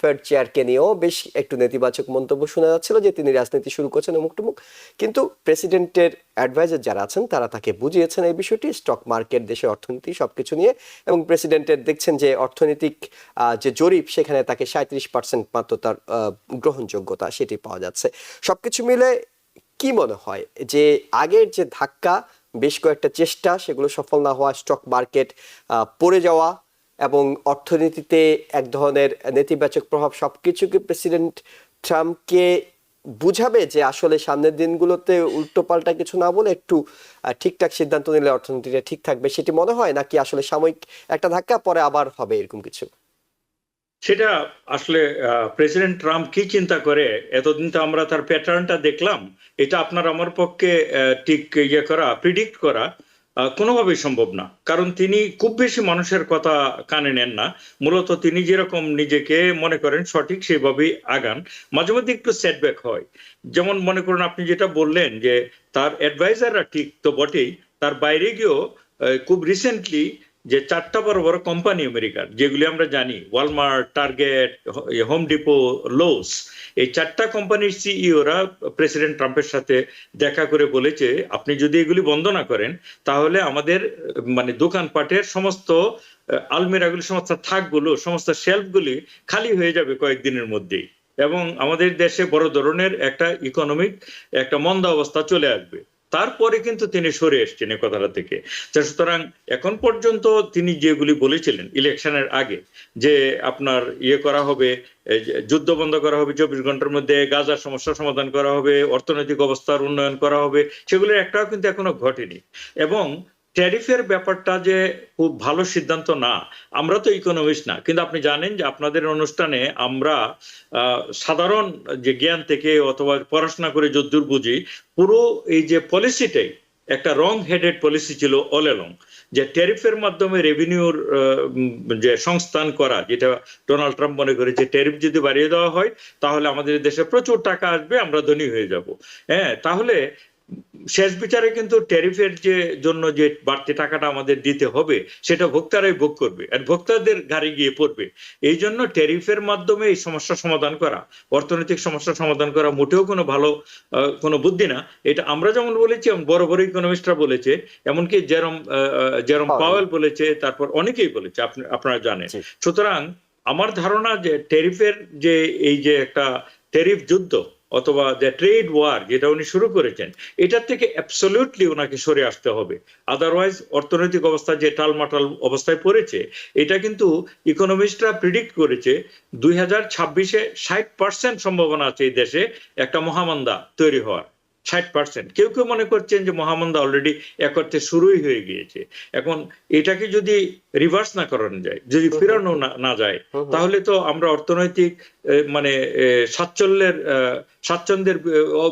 ফেড চেয়ারকে নিয়েও বেশ একটু নেতিবাচক মন্তব্য শোনা যাচ্ছিল যে তিনি রাজনীতি শুরু করছেন অমুক টুমুক, কিন্তু প্রেসিডেন্টের অ্যাডভাইজার যারা আছেন তারা তাকে বুঝিয়েছেন এই বিষয়টি, স্টক মার্কেট, দেশের অর্থনীতি সবকিছু নিয়ে, এবং প্রেসিডেন্টের দেখছেন যে অর্থনৈতিক যে জরিপ সেখানে তাকে 37% মাত্র তার গ্রহণযোগ্যতা সেটি পাওয়া যাচ্ছে। সবকিছু মিলে কি মনে হয় যে আগের যে ধাক্কা, বেশ কয়েকটা চেষ্টা, সেগুলো সফল না হওয়া, স্টক মার্কেট পড়ে যাওয়া এবং অর্থনীতিতে এক ধরনের নেতিবাচক প্রভাব, সবকিছুকে প্রেসিডেন্ট ট্রাম্পকে বুঝাবে যে আসলে সামনের দিনগুলোতে উল্টোপাল্টা কিছু না বলে একটু ঠিকঠাক সিদ্ধান্ত নিলে অর্থনীতিটা ঠিক থাকবে, সেটি মনে হয় নাকি আসলে সাময়িক একটা ধাক্কা পরে আবার হবে এরকম কিছু? সেটা আসলে প্রেসিডেন্ট ট্রাম্প কি চিন্তা করে, এতদিন তো আমরা তার প্যাটার্নটা দেখলাম, এটা আপনার আমার পক্ষে ঠিক প্রিডিক্ট করা কোনোভাবেই সম্ভব না, কারণ তিনি খুব বেশি মানুষের কথা কানে নেন না। মূলত তিনি যেরকম নিজেকে মনে করেন সঠিক সেভাবেই আগান, মাঝে মধ্যে একটু সেটব্যাক হয়। যেমন মনে করুন আপনি যেটা বললেন যে তার অ্যাডভাইজাররা ঠিক তো বটেই, তার বাইরে গিয়েও খুব রিসেন্টলি যে 4টা বড় বড় কোম্পানি আমেরিকার, যেগুলি আমরা জানি, Walmart, target, home depot, lose, এই 4টা কোম্পানির সিইওরা প্রেসিডেন্ট ট্রাম্পের সাথে দেখা করে বলেছে আপনি যদি এগুলি বন্ধ না করেন তাহলে আমাদের মানে দোকানপাটের সমস্ত আলমিরাগুলি, সমস্ত থাকগুলো, সমস্ত শেলফগুলি খালি হয়ে যাবে কয়েকদিনের মধ্যেই, এবং আমাদের দেশে বড় ধরনের একটা ইকোনমিক একটা মন্দা অবস্থা চলে আসবে। তারপরে কিন্তু তিনি সরে এসছেন এই কথাটা থেকে। সুতরাং এখন পর্যন্ত তিনি যেগুলি বলেছিলেন ইলেকশনের আগে যে আপনার করা হবে, যুদ্ধ বন্ধ করা হবে 24 ঘন্টার মধ্যে, গাজার সমস্যা সমাধান করা হবে, অর্থনৈতিক অবস্থার উন্নয়ন করা হবে, সেগুলোর একটাও কিন্তু এখনো ঘটেনি। এবং ট্যারিফের ব্যাপারটা যে খুব ভালো সিদ্ধান্ত না, আমরা তো ইকোনমিস্ট না, কিন্তু আপনি জানেন যে আপনাদের অনুষ্ঠানে আমরা সাধারণ যে জ্ঞান থেকে অথবা পড়াশোনা করে যদ্দূর বুঝি, পুরো এই যে পলিসিটাই একটা রং হেডেড পলিসি ছিল অল অ্যালং, যে ট্যারিফের মাধ্যমে রেভিনিউর যে সংস্থান করা, যেটা ডোনাল্ড ট্রাম্প মনে করেছে ট্যারিফ যদি বাড়িয়ে দেওয়া হয় তাহলে আমাদের দেশে প্রচুর টাকা আসবে, আমরা ধনী হয়ে যাব। হ্যাঁ, তাহলে শেষ বিচারে কিন্তু ট্যারিফের যে জন্য যে বাড়তি টাকাটা আমাদের দিতে হবে সেটা ভোক্তারাই ভোগ করবে, আর ভোক্তাদের ঘাড়ে গিয়ে পড়বে। এই জন্য ট্যারিফের মাধ্যমে এই সমস্যা সমাধান করা, অর্থনৈতিক সমস্যা সমাধান করা মোটেও কোনো ভালো কোনো বুদ্ধি না। এটা আমরা যেমন বলেছি, বড় বড় ইকোনমিস্টরা বলেছে, এমনকি জেরোম পাওয়েল বলেছে, তারপর অনেকেই বলেছে, আপনারা জানেন। সুতরাং আমার ধারণা যে ট্যারিফের যে এই যে একটা ট্যারিফ যুদ্ধ অথবা যে ট্রেড ওয়ার যেটা উনি শুরু করেছেন, এটার থেকে অ্যাবসলিউটলি ওনাকে সরে আসতে হবে। আদারওয়াইজ অর্থনৈতিক অবস্থা যে টালমাটাল অবস্থায় পড়েছে, এটা কিন্তু ইকোনমিস্টরা প্রিডিক্ট করেছে 2026-এ 60% সম্ভাবনা আছে এই দেশে একটা মহামন্দা তৈরি হওয়ার। 60%। কেউ কেউ মনে করছেন যে মহামন্দা অলরেডি এক অর্থে শুরুই হয়ে গিয়েছে। এখন এটাকে যদি রিভার্স না করানো যায়, যদি ফেরানো না যায়, তাহলে তো আমরা অর্থনৈতিক মানে স্বাচ্ছন্দ্যের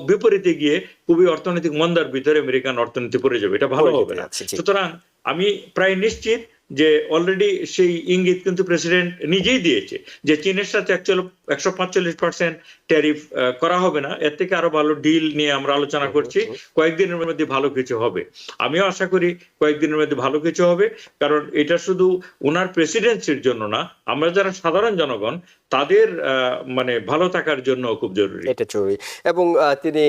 বিপরীতে গিয়ে খুবই অর্থনৈতিক মন্দার ভিতরে আমেরিকান অর্থনীতি পড়ে যাবে, এটা ভালো হবে না। সুতরাং আমি প্রায় নিশ্চিত যে অলরেডি সেই ইঙ্গিত কিন্তু প্রেসিডেন্ট নিজেই দিয়েছে যে চীনের সাথে 145% ট্যারিফ করা হবে না, এর থেকে আরো ভালো ডিল নিয়ে আমরা আলোচনা করছি, কয়েকদিনের মধ্যে ভালো কিছু হবে। আমিও আশা করি কয়েকদিনের মধ্যে ভালো কিছু হবে, কারণ এটা শুধু ওনার প্রেসিডেন্সির জন্য না, আমরা যারা সাধারণ জনগণ তাদের মানে ভালো থাকার জন্য খুব জরুরি, এটা জরুরি। এবং তিনি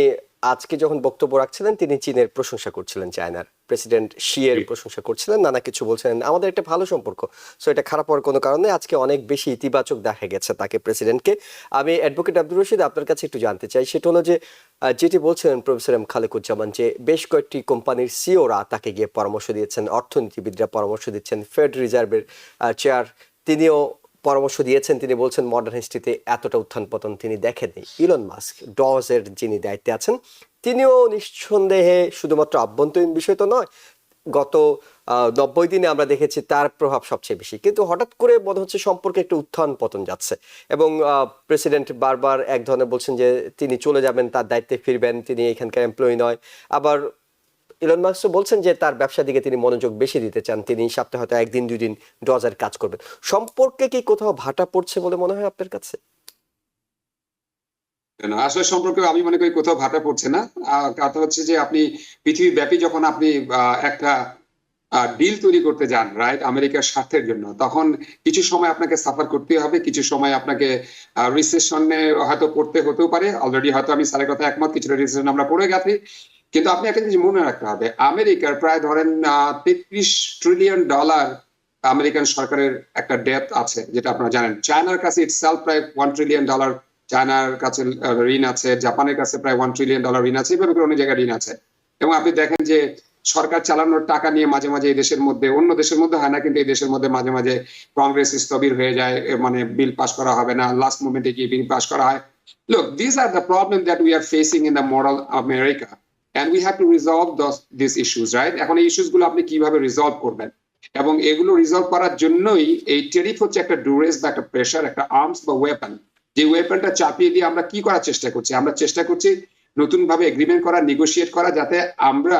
আজকে যখন বক্তব্য রাখছিলেন তিনি চীনের প্রশংসা করছিলেন, চায়নার প্রেসিডেন্ট শিয়ের প্রশংসা করছিলেন, নানা কিছু বলছিলেন, আমাদের একটা ভালো সম্পর্ক, সো এটা খারাপ হওয়ার কোনো কারণে আজকে অনেক বেশি ইতিবাচক দেখা গেছে তাকে, প্রেসিডেন্টকে। আমি অ্যাডভোকেট আব্দুর রশিদ আপনার কাছে একটু জানতে চাই, সেটা হলো যে যেটি বলছিলেন প্রফেসর এম খালেকুজ্জামান, যে বেশ কয়েকটি কোম্পানির সিওরা তাকে গিয়ে পরামর্শ দিয়েছেন, অর্থনীতিবিদরা পরামর্শ দিচ্ছেন, ফেড রিজার্ভের চেয়ার তিনিও পরামর্শ দিয়েছেন, তিনি বলছেন মডার্ন হিস্ট্রিতে এতটা উত্থান পতন তিনি দেখেননি। ইলন মাস্ক, ডজের যিনি দায়িত্বে আছেন, তিনিও নিঃসন্দেহে শুধুমাত্র আভ্যন্তরীণ বিষয় তো নয়, গত 90 দিনে আমরা দেখেছি তার প্রভাব সবচেয়ে বেশি, কিন্তু হঠাৎ করে মনে হচ্ছে সম্পর্কে একটা উত্থান পতন যাচ্ছে, এবং প্রেসিডেন্ট বারবার এক ধরনের বলছেন যে তিনি চলে যাবেন, তার দায়িত্বে ফিরবেন, তিনি এখানকার এমপ্লয়ি নয়। আবার ইলন মাস্ক বলছেন যে তার ব্যবসা দিকে তিনি মনোযোগ বেশি দিতে চান, তিনি সপ্তাহে হয়তো 1-2 দিন ডজের কাজ করবেন। সম্পর্কে কি কোথাও ভাটা পড়ছে বলে মনে হয় আপনার কাছে? না, আসলে সম্পর্কে আমি মনে করি কোথাও ভাটা পড়ছে না। কথা হচ্ছে যে আপনি পৃথিবীব্যাপী যখন আপনি একটা ডিল তৈরি করতে যান, রাইট, আমেরিকার স্বার্থের জন্য, তখন কিছু সময় আপনাকে সাফার করতে হবে, কিছু সময় আপনাকে রিসেশনে হয়তো পড়তে হতেও পারে। অলরেডি হয়তো আমি স্যারের কথা একমত, কিছুটা রিসেশন আমরা পড়ে গেছি। কিন্তু আপনি একটা জিনিস মনে রাখতে হবে, আমেরিকার প্রায় ধরেন $33 ট্রিলিয়ন আমেরিকান সরকারের একটা ডেট আছে, যেটা আপনারা জানেন। চায়নার কাছে ইটসেলফ প্রায় $1 ট্রিলিয়ন চায়নার কাছে ঋণ আছে, জাপানের কাছে প্রায় $1 ট্রিলিয়ন ঋণ আছে, এভাবে করে অনেক জায়গায় ঋণ আছে। এবং আপনি দেখেন যে সরকার চালানোর টাকা নিয়ে মাঝে মাঝে এই দেশের মধ্যে, অন্য দেশের মধ্যে হয় না, কিন্তু এই দেশের মধ্যে মাঝে মাঝে কংগ্রেস স্থবির হয়ে যায়, মানে বিল পাস করা হবে না, লাস্ট মোমেন্টে গিয়ে বিল পাস করা হয়। Look, these are the problems that we are facing in the model America, and we have to resolve these issues, right? এখন এই ইস্যুস গুলো আপনি কিভাবে রিজলভ করবেন, এবং এগুলো রিজলভ করার জন্যই এই টেরিফ হচ্ছে একটা ডুরেস বা একটা প্রেশার, একটা আর্মস বা ওয়েপন। যে ওয়েপনটা চাপিয়ে দিয়ে আমরা কি করার চেষ্টা করছি? আমরা চেষ্টা করছি নতুন ভাবে এগ্রিমেন্ট করা, নেগোশিয়েট করা, যাতে আমরা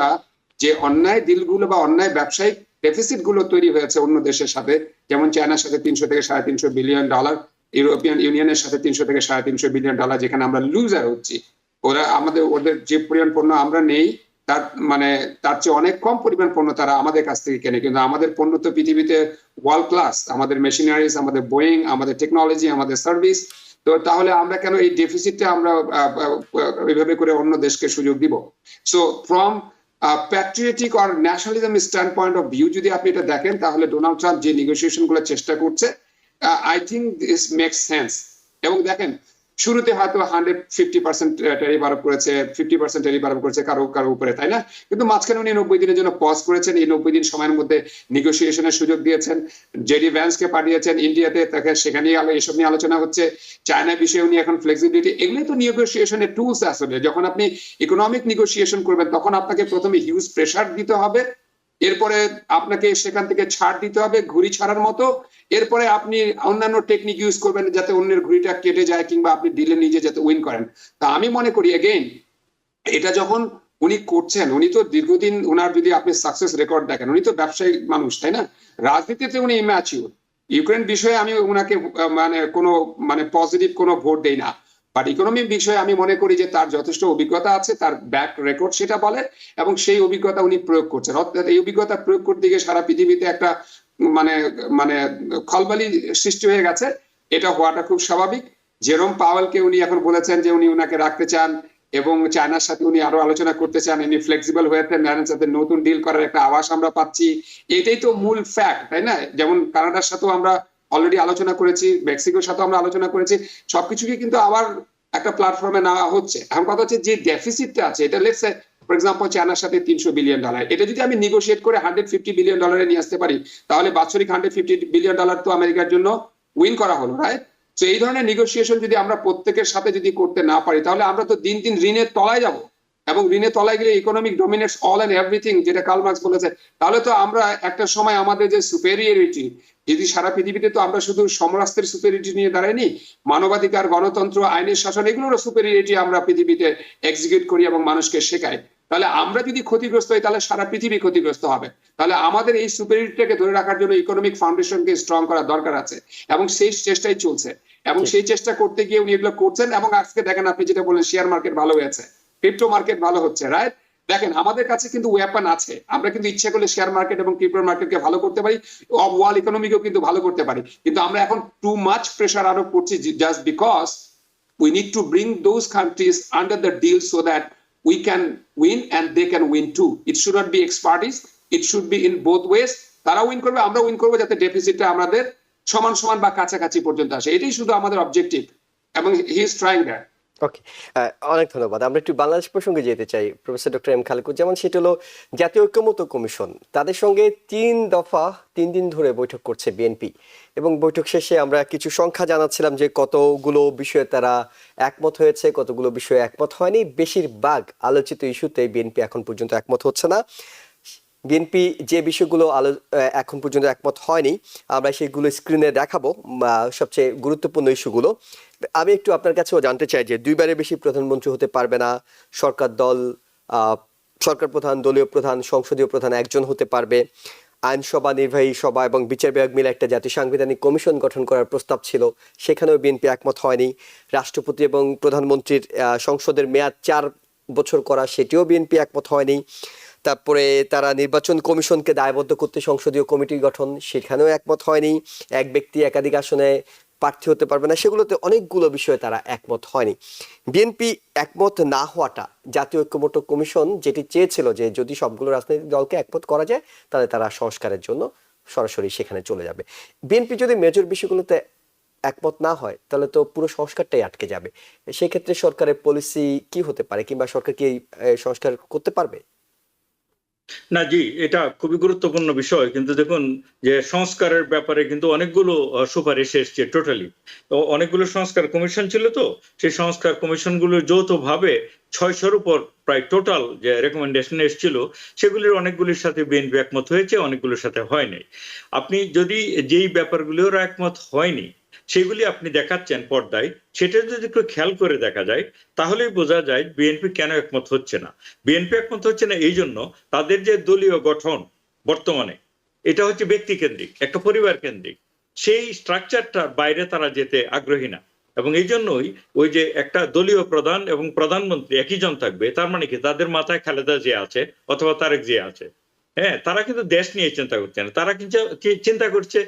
যে অন্যায় ডিলগুলো বা অন্যায় ব্যবসায়িক ডেফিসিট গুলো তৈরি হয়েছে অন্য দেশের সাথে, যেমন চায়নার সাথে $300 থেকে $350 বিলিয়ন, ইউরোপিয়ান ইউনিয়নের সাথে $300 থেকে $350 বিলিয়ন, যেখানে আমরা লুজার হচ্ছি। ওদের যে পরিমাণ পণ্য আমরা নেই, তার মানে তার চেয়ে অনেক কম পরিমাণ পণ্য তারা আমাদের কাছ থেকে কেনে, কিন্তু আমাদের পণ্য তো পৃথিবীতে ওয়ার্ল্ড ক্লাস। আমাদের মেশিনারিজ, আমাদের বোয়িং, আমাদের টেকনোলজি, আমাদের সার্ভিস। তো তাহলে আমরা কেন এই ডেফিসিটটা আমরা এইভাবে করে অন্য দেশকে সুযোগ দিব? So from patriotic or nationalism stand point of view যদি আপনি এটা দেখেন, তাহলে ডোনাল্ড ট্রাম্প যে নেগোসিয়েশন গুলো চেষ্টা করছে, I think this makes sense. এবং দেখেন, শুরুতে হয়তো 150% ট্যারিফ আরোপ করেছে, 50% ট্যারিফ আরোপ করেছে কারো উপরে, তাই না? কিন্তু মাঝখানে উনি 90 দিনের জন্য পজ করেছেন। এই 90 দিন সময়ের মধ্যে নেগোসিয়েশনের সুযোগ দিয়েছেন, জেডি ভ্যান্সকে পাঠিয়েছেন ইন্ডিয়াতে, তাকে সেখানে এসব নিয়ে আলোচনা হচ্ছে। চায়না বিষয়ে উনি এখন ফ্লেক্সিবিলিটি, এগুলোই তো নেগোসিয়েশনের টুলস। আসলে যখন আপনি ইকোনমিক নেগোসিয়েশন করবেন, তখন আপনাকে প্রথমে হিউজ প্রেসার দিতে হবে, এরপরে আপনাকে সেখান থেকে ছাড় দিতে হবে, ঘুড়ি ছাড়ার মতো। এরপরে আপনি অন্যান্য টেকনিক ইউজ করবেন যাতে অন্যের ঘুড়িটা কেটে যায়, কিংবা আপনি ডিলে নিজে যাতে উইন করেন। তা আমি মনে করি এগেইন, এটা যখন উনি করছেন, উনি তো দীর্ঘদিন, উনার যদি আপনি সাকসেস রেকর্ড দেখেন, উনি তো ব্যবসায়িক মানুষ, তাই না? রাজনীতিতে উনি ইম্যাচিউর। ইউক্রেন বিষয়ে আমি উনাকে মানে পজিটিভ কোনো ভোট দেই না, বাট ইকোনমিক বিষয়ে আমি মনে করি যে তার যথেষ্ট অভিজ্ঞতা আছে, তার ব্যাক রেকর্ড সেটা বলে, এবং সেই অভিজ্ঞতা উনি প্রয়োগ করছেন। অর্থাৎ এই অভিজ্ঞতা প্রয়োগ করতে গিয়ে সারা পৃথিবীতে একটা মানে মানে খলবালি সৃষ্টি হয়ে গেছে। এটা হওয়াটা খুব স্বাভাবিক। জেরোম পাওয়েলকে উনি এখন বলেছেন যে উনি উনাকে রাখতে চান, এবং চায়নার সাথে উনি আরো আলোচনা করতে চান। উনি ফ্লেক্সিবল হয়েছেন, সাথে নতুন ডিল করার একটা আভাস আমরা পাচ্ছি। এটাই তো মূল ফ্যাক্ট, তাই না? যেমন কানাডার সাথেও আমরা অলরেডি আলোচনা করেছি, মেক্সিকোর সাথে আমরা আলোচনা করেছি, সবকিছুকে কিন্তু আবার একটা প্ল্যাটফর্মে নেওয়া হচ্ছে। এখন কথা হচ্ছে যে ডেফিসিটটা আছে, এটা লেটস সে ফর এক্সাম্পল চায়নার সাথে $300 বিলিয়ন, এটা যদি আমি নেগোশিয়েট করে $150 বিলিয়ন নিয়ে আসতে পারি, তাহলে বাৎসরিক $150 বিলিয়ন তো আমেরিকার জন্য উইন করা হলো, রাইট? তো এই ধরনের নেগোসিয়েশন যদি আমরা প্রত্যেকের সাথে যদি করতে না পারি, তাহলে আমরা তো দিন দিন ঋণের তলায় যাব, এবং ঋণের তলায় গেলে ইকোনমিক ডমিনেটস অল এন্ড এভরিথিং, যেটা কার্ল মার্কস বলেছে। তাহলে তো আমরা একটা সময় আমাদের যে সুপেরিয়রিটি, যদি সারা পৃথিবীতে তো আমরা শুধু সমরাস্ত্রের সুপেরিয়রিটি নিয়ে দাঁড়াইনি, মানবাধিকার, গণতন্ত্র, আইনের শাসন, এগুলোরও সুপেরিয়রিটি আমরা পৃথিবীতে এক্সিকিউট করি এবং মানুষকে শেখাই। তাহলে আমরা যদি ক্ষতিগ্রস্ত হই, তাহলে সারা পৃথিবী ক্ষতিগ্রস্ত হবে। তাহলে আমাদের এই সুপেরিয়রিটিকে ধরে রাখার জন্য ইকোনমিক ফাউন্ডেশনকে স্ট্রং করা দরকার আছে, এবং সেই চেষ্টাই চলছে। এবং সেই চেষ্টা করতে গিয়ে উনি এগুলো করছেন। এবং আজকে দেখেন, আপনি যেটা বলেন, শেয়ার মার্কেট ভালো হয়েছে, ক্রিপ্টো মার্কেট ভালো হচ্ছে, রাইট? দেখেন, আমাদের কাছে কিন্তু ওয়েপন আছে, আমরা কিন্তু ইচ্ছা করলে শেয়ার মার্কেট এবং ক্রিপ্টো মার্কেটকে ভালো করতে পারি, ওয়ার্ল্ড ইকোনমিকেও কিন্তু ভালো করতে পারি। কিন্তু আমরা এখন টু মাচ প্রেসার আরোপ করছি, just because we need to bring those countries under the deal so that we can win and they can win too. It should not be expertise, it should be in both ways. তারা win করবে, আমরা win করবো, যাতে ডেফিসিটটা আমাদের সমান সমান বা কাছাকাছি পর্যন্ত আসে। এটাই শুধু আমাদের অবজেক্টিভ, এবং হি ইজ ট্রাইং দ্যাট। ওকে, অনেক ধন্যবাদ। আমরা একটু বাংলাদেশ প্রসঙ্গে যেতে চাই, প্রফেসর ডক্টর এম খালেকুজ্জামান। সেটা হলো জাতীয় ঐক্যমত্য কমিশন, তাদের সঙ্গে 3 দফা 3 দিন ধরে বৈঠক করছে বিএনপি, এবং বৈঠক শেষে আমরা কিছু সংখ্যা জানাচ্ছিলাম যে কতগুলো বিষয়ে তারা একমত হয়েছে, কতগুলো বিষয়ে একমত হয়নি। বেশিরভাগ আলোচিত ইস্যুতে বিএনপি এখন পর্যন্ত একমত হচ্ছে না। বিএনপি যে বিষয়গুলো এখন পর্যন্ত একমত হয়নি, আমরা সেগুলো স্ক্রিনে দেখাবো, সবচেয়ে গুরুত্বপূর্ণ ইস্যুগুলো। আমি একটু আপনার কাছেও জানতে চাই যে 2বারের বেশি প্রধানমন্ত্রী হতে পারবে না, সরকার প্রধান, দলীয় প্রধান, সংসদীয় প্রধান একজন হতে পারবে, আইনসভা, নির্বাহী সভা এবং বিচার বিভাগ মিলে একটা জাতীয় সাংবিধানিক কমিশন গঠন করার প্রস্তাব ছিল, সেখানেও বিএনপি একমত হয়নি। রাষ্ট্রপতি এবং প্রধানমন্ত্রীর সংসদের মেয়াদ 4 বছর করা, সেটিও বিএনপি একমত হয়নি। তারপরে তারা নির্বাচন কমিশনকে দায়বদ্ধ করতে সংসদীয় কমিটি গঠন, সেখানেও একমত হয়নি। এক ব্যক্তি একাধিক আসনে প্রার্থী হতে পারবে না, সেগুলোতে অনেকগুলো বিষয়ে তারা একমত হয়নি। বিএনপি একমত না হওয়াটা জাতীয় ঐক্যমত্য কমিশন যেটি চেয়েছিল যে যদি সবগুলো রাজনৈতিক দলকে একমত করা যায় তাহলে তারা সংস্কারের জন্য সরাসরি সেখানে চলে যাবে। বিএনপি যদি মেজর বিষয়গুলোতে একমত না হয় তাহলে তো পুরো সংস্কারটাই আটকে যাবে। সেক্ষেত্রে সরকারের পলিসি কি হতে পারে, কিংবা সরকার কি এই সংস্কার করতে পারবে? না জি, এটা খুবই গুরুত্বপূর্ণ বিষয়। কিন্তু দেখুন যে সংস্কারের ব্যাপারে কিন্তু অনেকগুলো সুপারিশ এসছে টোটালি। তো অনেকগুলো সংস্কার কমিশন ছিল, তো সেই সংস্কার কমিশনগুলো যৌথভাবে 600-র উপর প্রায় টোটাল যে রেকমেন্ডেশন এসেছিল সেগুলির অনেকগুলির সাথে বিএনপি একমত হয়েছে, অনেকগুলোর সাথে হয়নি। আপনি যদি যেই ব্যাপারগুলোর একমত হয়নি সেগুলি আপনি দেখাচ্ছেন পর্দায়, সেটা যদি একটু খেয়াল করে দেখা যায় তাহলেই বোঝা যায় বিএনপি কেন একমত হচ্ছে না। বিএনপি একমত হচ্ছে না এই জন্য তাদের যে দলীয় গঠন বর্তমানে এটা হচ্ছে ব্যক্তি কেন্দ্রিক, একটা পরিবার কেন্দ্রিক, সেই স্ট্রাকচারটার বাইরে তারা যেতে আগ্রহী না। এবং এই জন্যই ওই যে একটা দলীয় প্রধান এবং প্রধানমন্ত্রী একই জন থাকবে, তার মানে কি তাদের মাথায় খালেদা জিয়া আছে অথবা তারেক জিয়া আছে। হ্যাঁ, তারা কিন্তু দেশ নিয়ে চিন্তা করছে না, তারা কিন্তু চিন্তা করছে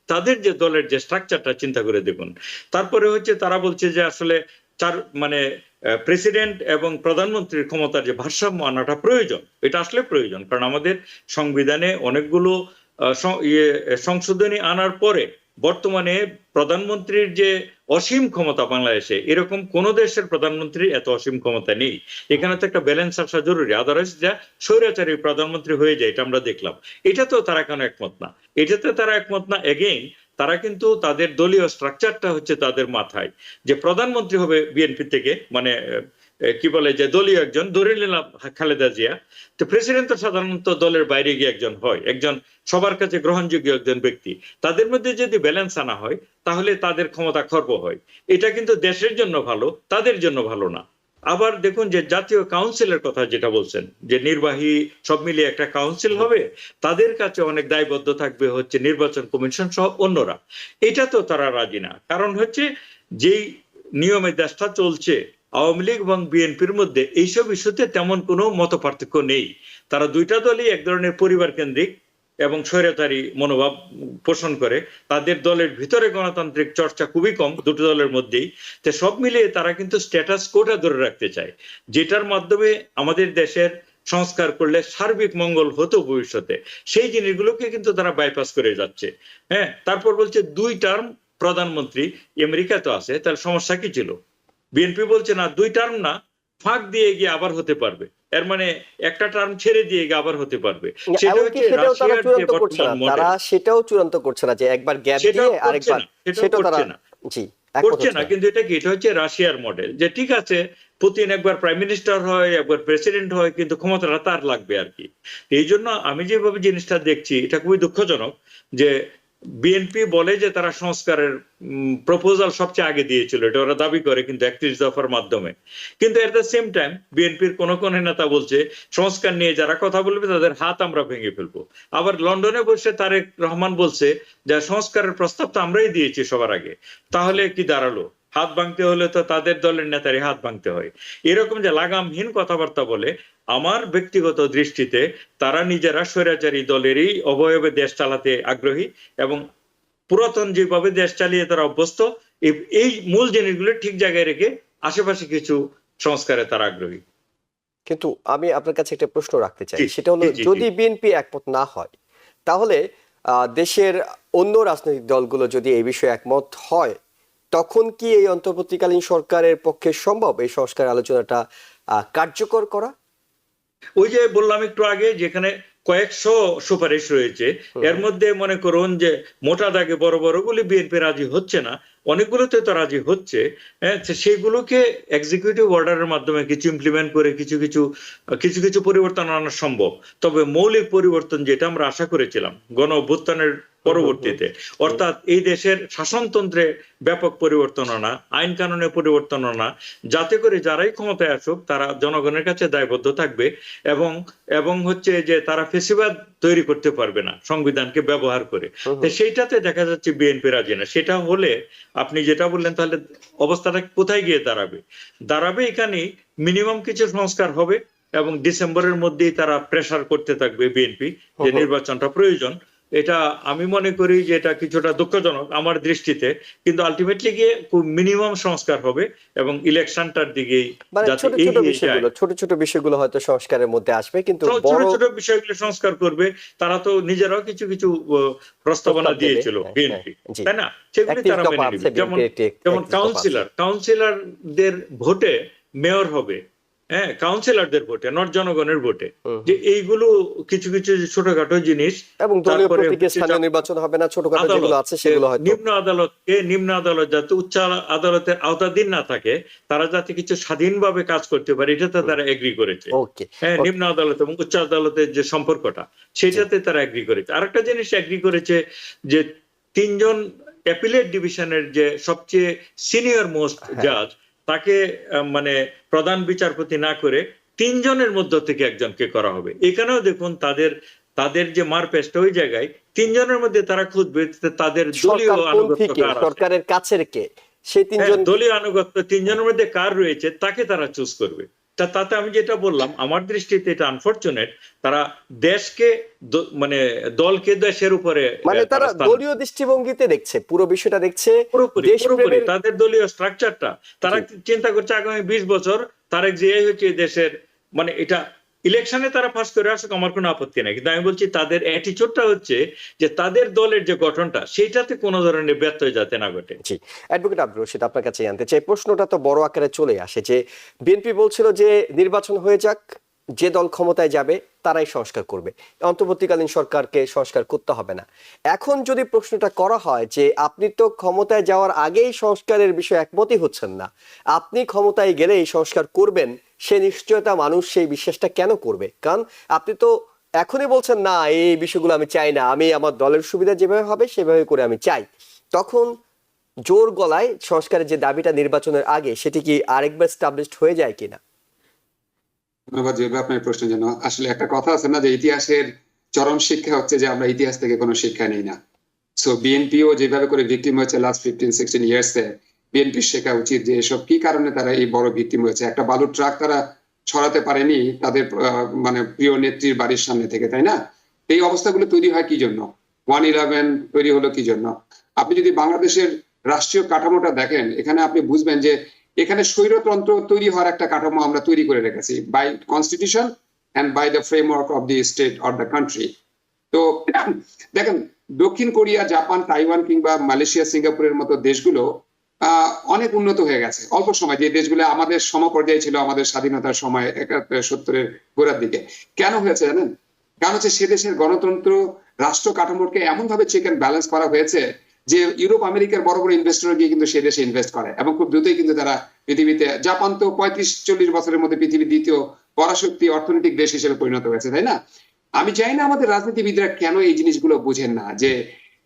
তাদের যে দলের যে স্ট্রাকচারটা চিন্তা করে দেখুন। তারপরে হচ্ছে তারা বলছে যে আসলে প্রেসিডেন্ট এবং প্রধানমন্ত্রীর ক্ষমতার যে ভারসাম্য আনাটা প্রয়োজন, এটা আসলে প্রয়োজন। কারণ আমাদের সংবিধানে অনেকগুলো সংশোধনী আনার পরে বর্তমানে প্রধানমন্ত্রীর যে অসীম ক্ষমতা বাংলাদেশে এরকম কোন দেশের প্রধানমন্ত্রীর এত অসীম ক্ষমতা নেই। এখানে তো একটা ব্যালেন্স আসা জরুরি, আদারওয়াইজ যা স্বৈরাচারী প্রধানমন্ত্রী হয়ে যায়, এটা আমরা দেখলাম। এটা তো তারা কেন একমত না? এটাতে তারা একমত না, এগেইন তারা কিন্তু তাদের দলীয় স্ট্রাকচারটা হচ্ছে তাদের মাথায় যে প্রধানমন্ত্রী হবে বিএনপি থেকে, মানে কি বলে যে দলীয় একজন, ধরে নিলাম খালেদা জিয়া, তো প্রেসিডেন্ট তো সাধারণত দলের বাইরে গিয়ে একজন হয়, একজন সবার কাছে গ্রহণযোগ্য একজন ব্যক্তি। তাদের মধ্যে যদি ব্যালেন্স আনা হয় তাহলে তাদের ক্ষমতা খর্ব হয়। এটা কিন্তু দেশের জন্য ভালো, তাদের জন্য ভালো না। আবার দেখুন যে জাতীয় কাউন্সিলের কথা যেটা বলছেন, যে নির্বাহী সব মিলিয়ে একটা কাউন্সিল হবে, তাদের কাছে অনেক দায়বদ্ধ থাকবে হচ্ছে নির্বাচন কমিশন সহ অন্যরা। এটা তো তারা রাজি না। কারণ হচ্ছে যেই নিয়মে দেশটা চলছে, আওয়ামী লীগ এবং বিএনপির মধ্যে এইসব ইস্যুতে তেমন কোনো মত পার্থক্য নেই। তারা দুইটা দলই এক ধরনের পরিবার কেন্দ্রিক এবং স্বৈরাচারী মনোভাব পোষণ করে। তাদের দলের ভিতরে গণতান্ত্রিক চর্চা খুবই কম দুটো দলের মধ্যেই। তো সব মিলিয়ে তারা কিন্তু স্ট্যাটাস কোটা ধরে রাখতে চায়, যেটার মাধ্যমে আমাদের দেশের সংস্কার করলে সার্বিক মঙ্গল হতো ভবিষ্যতে। সেই জিনিসগুলোকে কিন্তু তারা বাইপাস করে যাচ্ছে। হ্যাঁ, তারপর বলছে 2 টার্ম প্রধানমন্ত্রী, আমেরিকা তো আছে, তাহলে সমস্যা কি ছিল? বিএনপি বলছে না 2 টার্ম না, ফাঁক দিয়ে গিয়ে আবার হতে পারবে। এর মানে একটা টার্ম ছেড়ে দিয়ে গিয়ে আবার হতে পারবে। সেটা হচ্ছে রাশিয়ার যে বর্তমান মডেল, তারা সেটাও চূড়ান্ত করছে না যে একবার গ্যাপ দিয়ে আরেকবার, সেটা তারা জি করছে না। কিন্তু এটা কি, এটা হচ্ছে রাশিয়ার মডেল, যে ঠিক আছে পুতিন একবার প্রাইম মিনিস্টার হয়, একবার প্রেসিডেন্ট হয়, কিন্তু ক্ষমতাটা তার লাগবে আর কি। এই জন্য আমি যেভাবে জিনিসটা দেখছি এটা খুবই দুঃখজনক যে বিএনপি বলে যে তারা সংস্কারের প্রপোজাল সবচেয়ে আগে দিয়েছিল, এটা ওরা দাবি করে, কিন্তু 31 দফার মাধ্যমে। কিন্তু এট দ্য সেম টাইম বিএনপির কোন কোন নেতা বলছে সংস্কার নিয়ে যারা কথা বলবে তাদের হাত আমরা ভেঙে ফেলবো। আবার লন্ডনে বসে তারেক রহমান বলছে যে সংস্কারের প্রস্তাব তো আমরাই দিয়েছি সবার আগে। তাহলে কি দাঁড়ালো? হাত ভাঙতে হলে তো তাদের দলের নেতারই হাত ভাঙতে হয়। এরকম যে লাগামহীন কথাবার্তা বলে, আমার ব্যক্তিগত দৃষ্টিতে তারা নিজেরা স্বৈরাচারী দলেরই অবয়বে দেশ চালাতে আগ্রহী, এবং পুরাতন যেভাবে দেশ চালিয়ে তারা অভ্যস্ত, এই মূল জিনিসগুলো ঠিক জায়গায় রেখে আশেপাশে কিছু সংস্কারে তারা আগ্রহী। কিন্তু আমি আপনার কাছে একটা প্রশ্ন রাখতে চাই, সেটা হলো যদি বিএনপি একমত না হয় তাহলে দেশের অন্য রাজনৈতিক দলগুলো যদি এই বিষয়ে একমত হয়, তখন কি এই অন্তর্বর্তীকালীন সরকারের পক্ষে সম্ভব এই সংস্কার আলোচনাটা কার্যকর করা? ওই যে বললাম একটু আগে, যেখানে কয়েকশো সুপারিশ রয়েছে, এর মধ্যে মনে করুন যে মোটা দাগে বড় বড়গুলি বিএনপি রাজি হচ্ছে না, অনেকগুলোতে তো রাজি হচ্ছে। সেইগুলোকে এক্সিকিউটিভ অর্ডারের মাধ্যমে কিছু ইমপ্লিমেন্ট করে কিছু কিছু পরিবর্তন আনা সম্ভব। তবে মৌলিক পরিবর্তন যেটা আমরা আশা করেছিলাম গণ অভ্যুত্থানের পরবর্তীতে, অর্থাৎ এই দেশের শাসনতন্ত্রে ব্যাপক পরিবর্তন আনা, আইন কানুনে পরিবর্তন আনা, যাতে করে যারাই ক্ষমতায় আসুক তারা জনগণের কাছে দায়বদ্ধ থাকবে এবং এবং হচ্ছে যে তারা ফেসিবাদ তৈরি করতে পারবে না সংবিধানকে ব্যবহার করে। তো সেইটাতে দেখা যাচ্ছে বিএনপি রাজি না। সেটা হলে আপনি যেটা বললেন তাহলে অবস্থাটা কোথায় গিয়ে দাঁড়াবে এখানে মিনিমাম কিছু সংস্কার হবে এবং ডিসেম্বরের মধ্যেই তারা প্রেসার করতে থাকবে বিএনপি যে নির্বাচনটা প্রয়োজন। এটা আমি মনে করি যে এটা কিছুটা দুঃখজনক আমার দৃষ্টিতে, কিন্তু আলটিমেটলি গিয়ে খুব মিনিমাম সংস্কার হবে এবং ইলেকশনটার দিকেই মানে যাতে ছোট ছোট এগিয়ে বিষয়গুলো, যায়। ছোট ছোট বিষয়গুলো হয়তো সংস্কারের মধ্যে আসবে, কিন্তু ছোট বড় ছোট বিষয়গুলো সংস্কার করবে। তারা তো নিজেরাও কিছু কিছু প্রস্তাবনা প্রস্তাব দেবে। দিয়েছিল হ্যাঁ, বিএনপি, জি। তাই না? সেগুলি একত্রিশ তারা দফা মেনে আছে, নিবে। যেমন BNP একটি যেমন 31 দফা আছে। কাউন্সিলরদের ভোটে মেয়র হবে, হ্যাঁ, কাউন্সিলরদের ভোটে, নট জনগণের ভোটে। যে এইগুলো কিছু কিছু ছোটখাটো জিনিস, এবং দলীয় তারপরে প্রতীকে হচ্ছে স্থানীয় নির্বাচন হবে না, ছোটখাটো আদালত, যেগুলো আছে সেগুলো হয়তো নিম্ন আদালত যাতে উচ্চ আদালতের আওতাধীন না থাকে, তারা যাতে কিছু স্বাধীনভাবে কাজ করতে পারে, এটাতে তারা এগ্রি করেছে। ওকে। হ্যাঁ, নিম্ন আদালত এবং উচ্চ আদালতের যে সম্পর্কটা, সেটাতে তারা এগ্রি করেছে। আরেকটা জিনিস এগ্রি করেছে যে 3 জন অ্যাপিলেট ডিভিশনের যে সবচেয়ে সিনিয়র মোস্ট জাজ, তাকে মানে প্রধান বিচারপতি না করে 3 জনের মধ্য থেকে একজনকে করা হবে। এখানেও দেখুন তাদের যে মারপেস্ট ওই জায়গায় 3 জনের মধ্যে তারা খুঁজবে তাদের দলীয় আনুগত্য কার আছে। সরকারের কাছের কে, সেই 3 হ্যাঁ, জন দলীয় আনুগত্য 3 জনের মধ্যে কার রয়েছে তাকে তারা চুজ করবে। তাতে আমি যেটা বললাম, আমার দৃষ্টিতে এটা আনফরচুনেট, তারা দেশকে মানে দলকে দেশের উপরে মানে তারা দলীয় দৃষ্টিভঙ্গিতে দেখছে, পুরো বিষয়টা দেখছে পুরোপুরি দেশপ্রেমের। তাদের দলীয় স্ট্রাকচারটা তারা চিন্তা করছে আগামী 20 বছর তারেক জিয়া হচ্ছে দেশের, মানে এটা ইলেকশনে তারা পাস করে আসুক, আমার কোনো আপত্তি নাই, কিন্তু আমি বলছি তাদের অ্যাটিটিউডটা হচ্ছে যে তাদের দলের যে গঠনটা সেইটাতে কোনো ধরনের ব্যত্যয় যাতে না ঘটে। জি, অ্যাডভোকেট আব্দুর রশিদ, আপনার কাছে জানতে চাই, প্রশ্নটা তো বড় আকারে চলে আসে যে বিএনপি বলছিল যে নির্বাচন হয়ে যাক, যে দল ক্ষমতায় যাবে তারাই সংস্কার করবে, অন্তর্বর্তীকালীন সরকারকে সংস্কার করতে হবে না। এখন যদি প্রশ্নটা করা হয় যে আপনি তো ক্ষমতায় যাওয়ার আগেই সংস্কারের বিষয়ে একমতই হচ্ছেন না, আপনি ক্ষমতায় গেলে এই সংস্কার করবেন, সে নিশ্চয়তা মানুষ সেই বিশ্বাসটা কেন করবে? কারণ আপনি তো এখনই বলছেন না এই বিষয়গুলো আমি চাই না, আমি আমার দলের সুবিধা যেভাবে হবে সেভাবে করে আমি চাই। তখন জোর গলায় সংস্কারের যে দাবিটা নির্বাচনের আগে, সেটি কি আরেকবার স্টাবলিশড হয়ে যায় কিনা? ধন্যবাদ জেবে আপনার প্রশ্নের জন্য। আসলে একটা কথা আছে না যে ইতিহাসের চরম শিক্ষা হচ্ছে যে আমরা ইতিহাস থেকে কোনো শিক্ষা নেই না। সো বিএনপিও যেভাবে করে ভিকটিম হয়েছে লাস্ট 15-16 ইয়ার্সে, বিএনপির শেখা উচিত যে এসব কি কারণে তারা এই বড় ভিকটিম হয়েছে। একটা বালুর ট্রাক তারা ছড়াতে পারেনি তাদের মানে প্রিয় নেত্রীর বাড়ির সামনে থেকে, তাই না? এই অবস্থাগুলো তৈরি হয় কি জন্য? 1/11 তৈরি হলো কি জন্য? আপনি যদি বাংলাদেশের রাষ্ট্রীয় কাঠামোটা দেখেন, এখানে আপনি বুঝবেন যে এখানে স্বৈরতন্ত্র তৈরি হওয়ার একটা কাঠামো আমরা তৈরি করে রেখেছি by constitution and by the framework of the state or the country. তো দেখেন, দক্ষিণ কোরিয়া, জাপান, তাইওয়ান কিংবা মালয়েশিয়া, সিঙ্গাপুরের মতো দেশগুলো অনেক উন্নত হয়ে গেছে অল্প সময়। যে দেশগুলো আমাদের সমপর্যায়ে ছিল আমাদের স্বাধীনতার সময় 71-70-এর গোড়ার দিকে, কেন হয়েছে জানেন? কারণ হচ্ছে সে দেশের গণতন্ত্র, রাষ্ট্র কাঠামোকে এমন ভাবে চেক এন্ড ব্যালেন্স করা হয়েছে যে ইউরোপ আমেরিকার বড় বড় ইনভেস্টর গিয়ে কিন্তু সে দেশে ইনভেস্ট করে এবং খুব দ্রুতই কিন্তু তারা পৃথিবীতে, জাপান তো 35-40 বছরের মধ্যে পৃথিবীর দ্বিতীয় পরাশক্তি অর্থনৈতিক দেশ হিসেবে পরিণত হয়েছে, তাই না? আমি চাই না আমাদের রাজনীতিবিদরা কেন এই জিনিসগুলো বুঝেন না, যে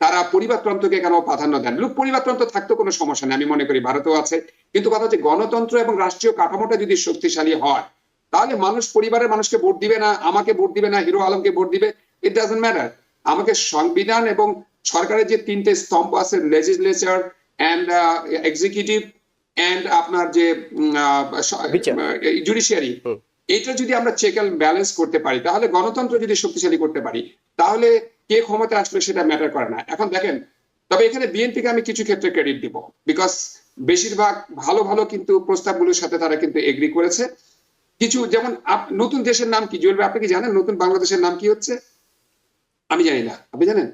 তারা পরিবারতন্ত্রকে কেন প্রাধান্য দেন। লোক পরিবারতন্ত্র থাকতো কোনো সমস্যা নেই, আমি মনে করি ভারতেও আছে, কিন্তু কথা হচ্ছে গণতন্ত্র এবং রাষ্ট্রীয় কাঠামোটা যদি শক্তিশালী হয় তাহলে মানুষ পরিবারের মানুষকে ভোট দিবে না, আমাকে ভোট দিবে না, হিরো আলমকে ভোট দিবে, ইট ডাজন্ট ম্যাটার। আমাকে সংবিধান এবং সরকারের যে 3টে স্তম্ভ আছে, লেজিসলেচার এন্ড এক্সিকিউটিভ এন্ড আপনার যে জুডিশিয়ারি, এটা যদি আমরা চেক এন্ড ব্যালেন্স করতে পারি, তাহলে গণতন্ত্র যদি শক্তিশালী করতে পারি, তাহলে কে ক্ষমতা আসলে সেটা ম্যাটার করে না। এখন দেখেন, তবে এখানে বিএনপিকে আমি কিছু ক্ষেত্রে ক্রেডিট দিব, বিকজ বেশিরভাগ ভালো ভালো কিন্তু প্রস্তাবগুলোর সাথে তারা কিন্তু এগ্রি করেছে। কিছু যেমন নতুন দেশের নাম কি জুয়েল ভাই, আপনি কি জানেন নতুন বাংলাদেশের নাম কি হচ্ছে? আমি জানি না, আপনি জানেন?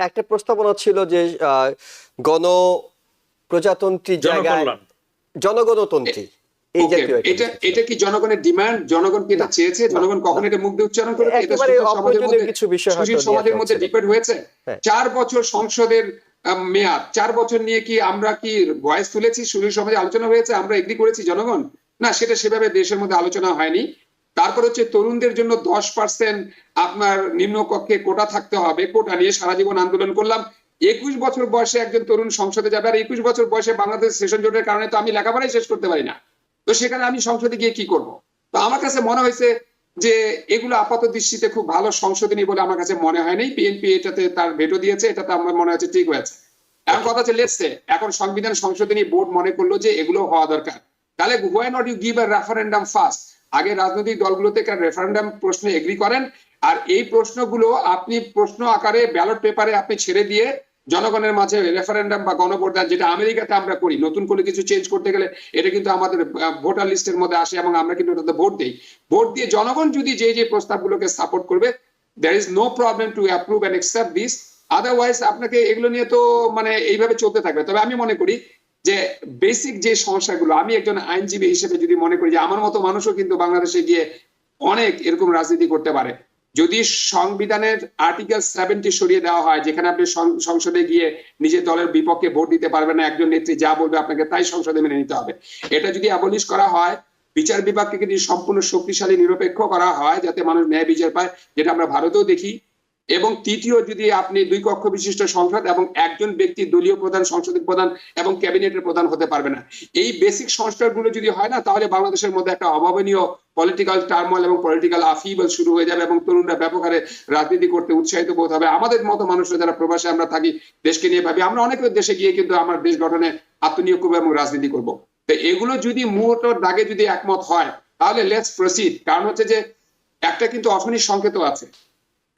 একটা প্রস্তাবনা ছিল যে গণপ্রজাতন্ত্রী জায়গায় জনগণতন্ত্রী, এই জাতীয় এটা কি জনগণের ডিমান্ড? জনগণ কি এটা চেয়েছে? জনগণ কখন এটা মুখ দিয়ে উচ্চারণ করেছে? এটা কিছু বিষয় সমাজের মধ্যে ডিবেট হয়েছে। 4 বছর সংসদের মেয়াদ, 4 বছর নিয়ে কি আমরা কি ভয়েস তুলেছি? সুশীল সমাজে আলোচনা হয়েছে, আমরা এগ্রি করেছি জনগণ? না, সেটা সেভাবে দেশের মধ্যে আলোচনা হয়নি। তারপর হচ্ছে তরুণদের জন্য 10% আপনার নিম্নকক্ষে কোটা থাকতে হবে, কোটা নিয়ে সারা জীবন আন্দোলন করলাম। 21 বছর বয়সে একজন তরুণ সংসদে যাবে, আর 21 বছর বয়সে বাংলাদেশ সেশন জোটের কারণে তো আমি লেখাপড়াই শেষ করতে পারি না, তো সেখানে আমি সংসদে গিয়ে কি করব? তো আমার কাছে মনে হয়েছে যে এগুলো আপাত দৃষ্টিতে খুব ভালো সংশোধনী বলে আমার কাছে মনে হয়নি। বিএনপি এটাতে তার ভেটো দিয়েছে, এটাতে আমার মনে হচ্ছে ঠিক হয়েছে। এখন কথা হচ্ছে লেটস সে, এখন সংবিধান সংশোধনী বোর্ড মনে করলো যে এগুলো হওয়া দরকার, তাহলে why not you give a referendum first? আগে রাজনৈতিক দলগুলোতে রেফারেন্ডাম প্রশ্নে এগ্রি করেন, আর এই প্রশ্নগুলো আপনি প্রশ্ন আকারে ব্যালট পেপারে আপনি ছেড়ে দিয়ে জনগণের মাঝে রেফারেন্ডাম বা গণভোট দেন, যেটা আমেরিকাতে আমরা করি। নতুন করে কিছু চেঞ্জ করতে গেলে এটা কিন্তু আমাদের ভোটার লিস্টের মধ্যে আসে এবং আমরা কিন্তু ওটাতে ভোট দিই। ভোট দিয়ে জনগণ যদি যে যে প্রস্তাবগুলোকে সাপোর্ট করবে, there is no problem to approve and accept this. Otherwise আপনাকে এগুলো নিয়ে তো মানে এইভাবে চলতে থাকবে। তবে আমি মনে করি যে বেসিক যে সমস্যাগুলো, আমি একজন আইনজীবী হিসেবে যদি মনে করি যে আমার মতো মানুষও কিন্তু বাংলাদেশে গিয়ে অনেক এরকম রাজনীতি করতে পারে, যদি সংবিধানের আর্টিকেল 70 সরিয়ে দেওয়া হয়, যেখানে আপনি সংসদে গিয়ে নিজের দলের বিপক্ষে ভোট দিতে পারবেন না, একজন নেত্রী যা বলবে আপনাকে তাই সংসদে মেনে নিতে হবে, এটা যদি অ্যাবলিশ করা হয়, বিচার বিভাগকে যদি সম্পূর্ণ শক্তিশালী নিরপেক্ষ করা হয় যাতে মানুষ ন্যায় বিচার পায়, যেটা আমরা ভারতেও দেখি, এবং তৃতীয় যদি আপনি 2 কক্ষ বিশিষ্ট সংসদ এবং একজন ব্যক্তি দলীয় প্রধান, সংসদের প্রধান এবং ক্যাবিনেটের প্রধান হতে পারবে না, এই বেসিক সংস্কারগুলো যদি হয় না, তাহলে বাংলাদেশের মধ্যে একটা অভাবনীয় পলিটিক্যাল টার্মোইল এবং পলিটিক্যাল আফিবল শুরু হয়ে যাবে এবং তরুণরা ব্যাপক হারে রাজনীতি করতে উৎসাহিত বোধ হবে। আমাদের মতো মানুষরা যারা প্রবাসে আমরা থাকি, দেশকে নিয়ে ভাবি, আমরা অনেক দেশে গিয়ে কিন্তু আমার দেশ গঠনে আত্মনিয়োগ করবো এবং রাজনীতি করব। তো এগুলো যদি মুহূর্তের দাগে যদি একমত হয়, তাহলে লেটস প্রসিড। কারণ হচ্ছে যে একটা কিন্তু অশনির সংকেত আছে,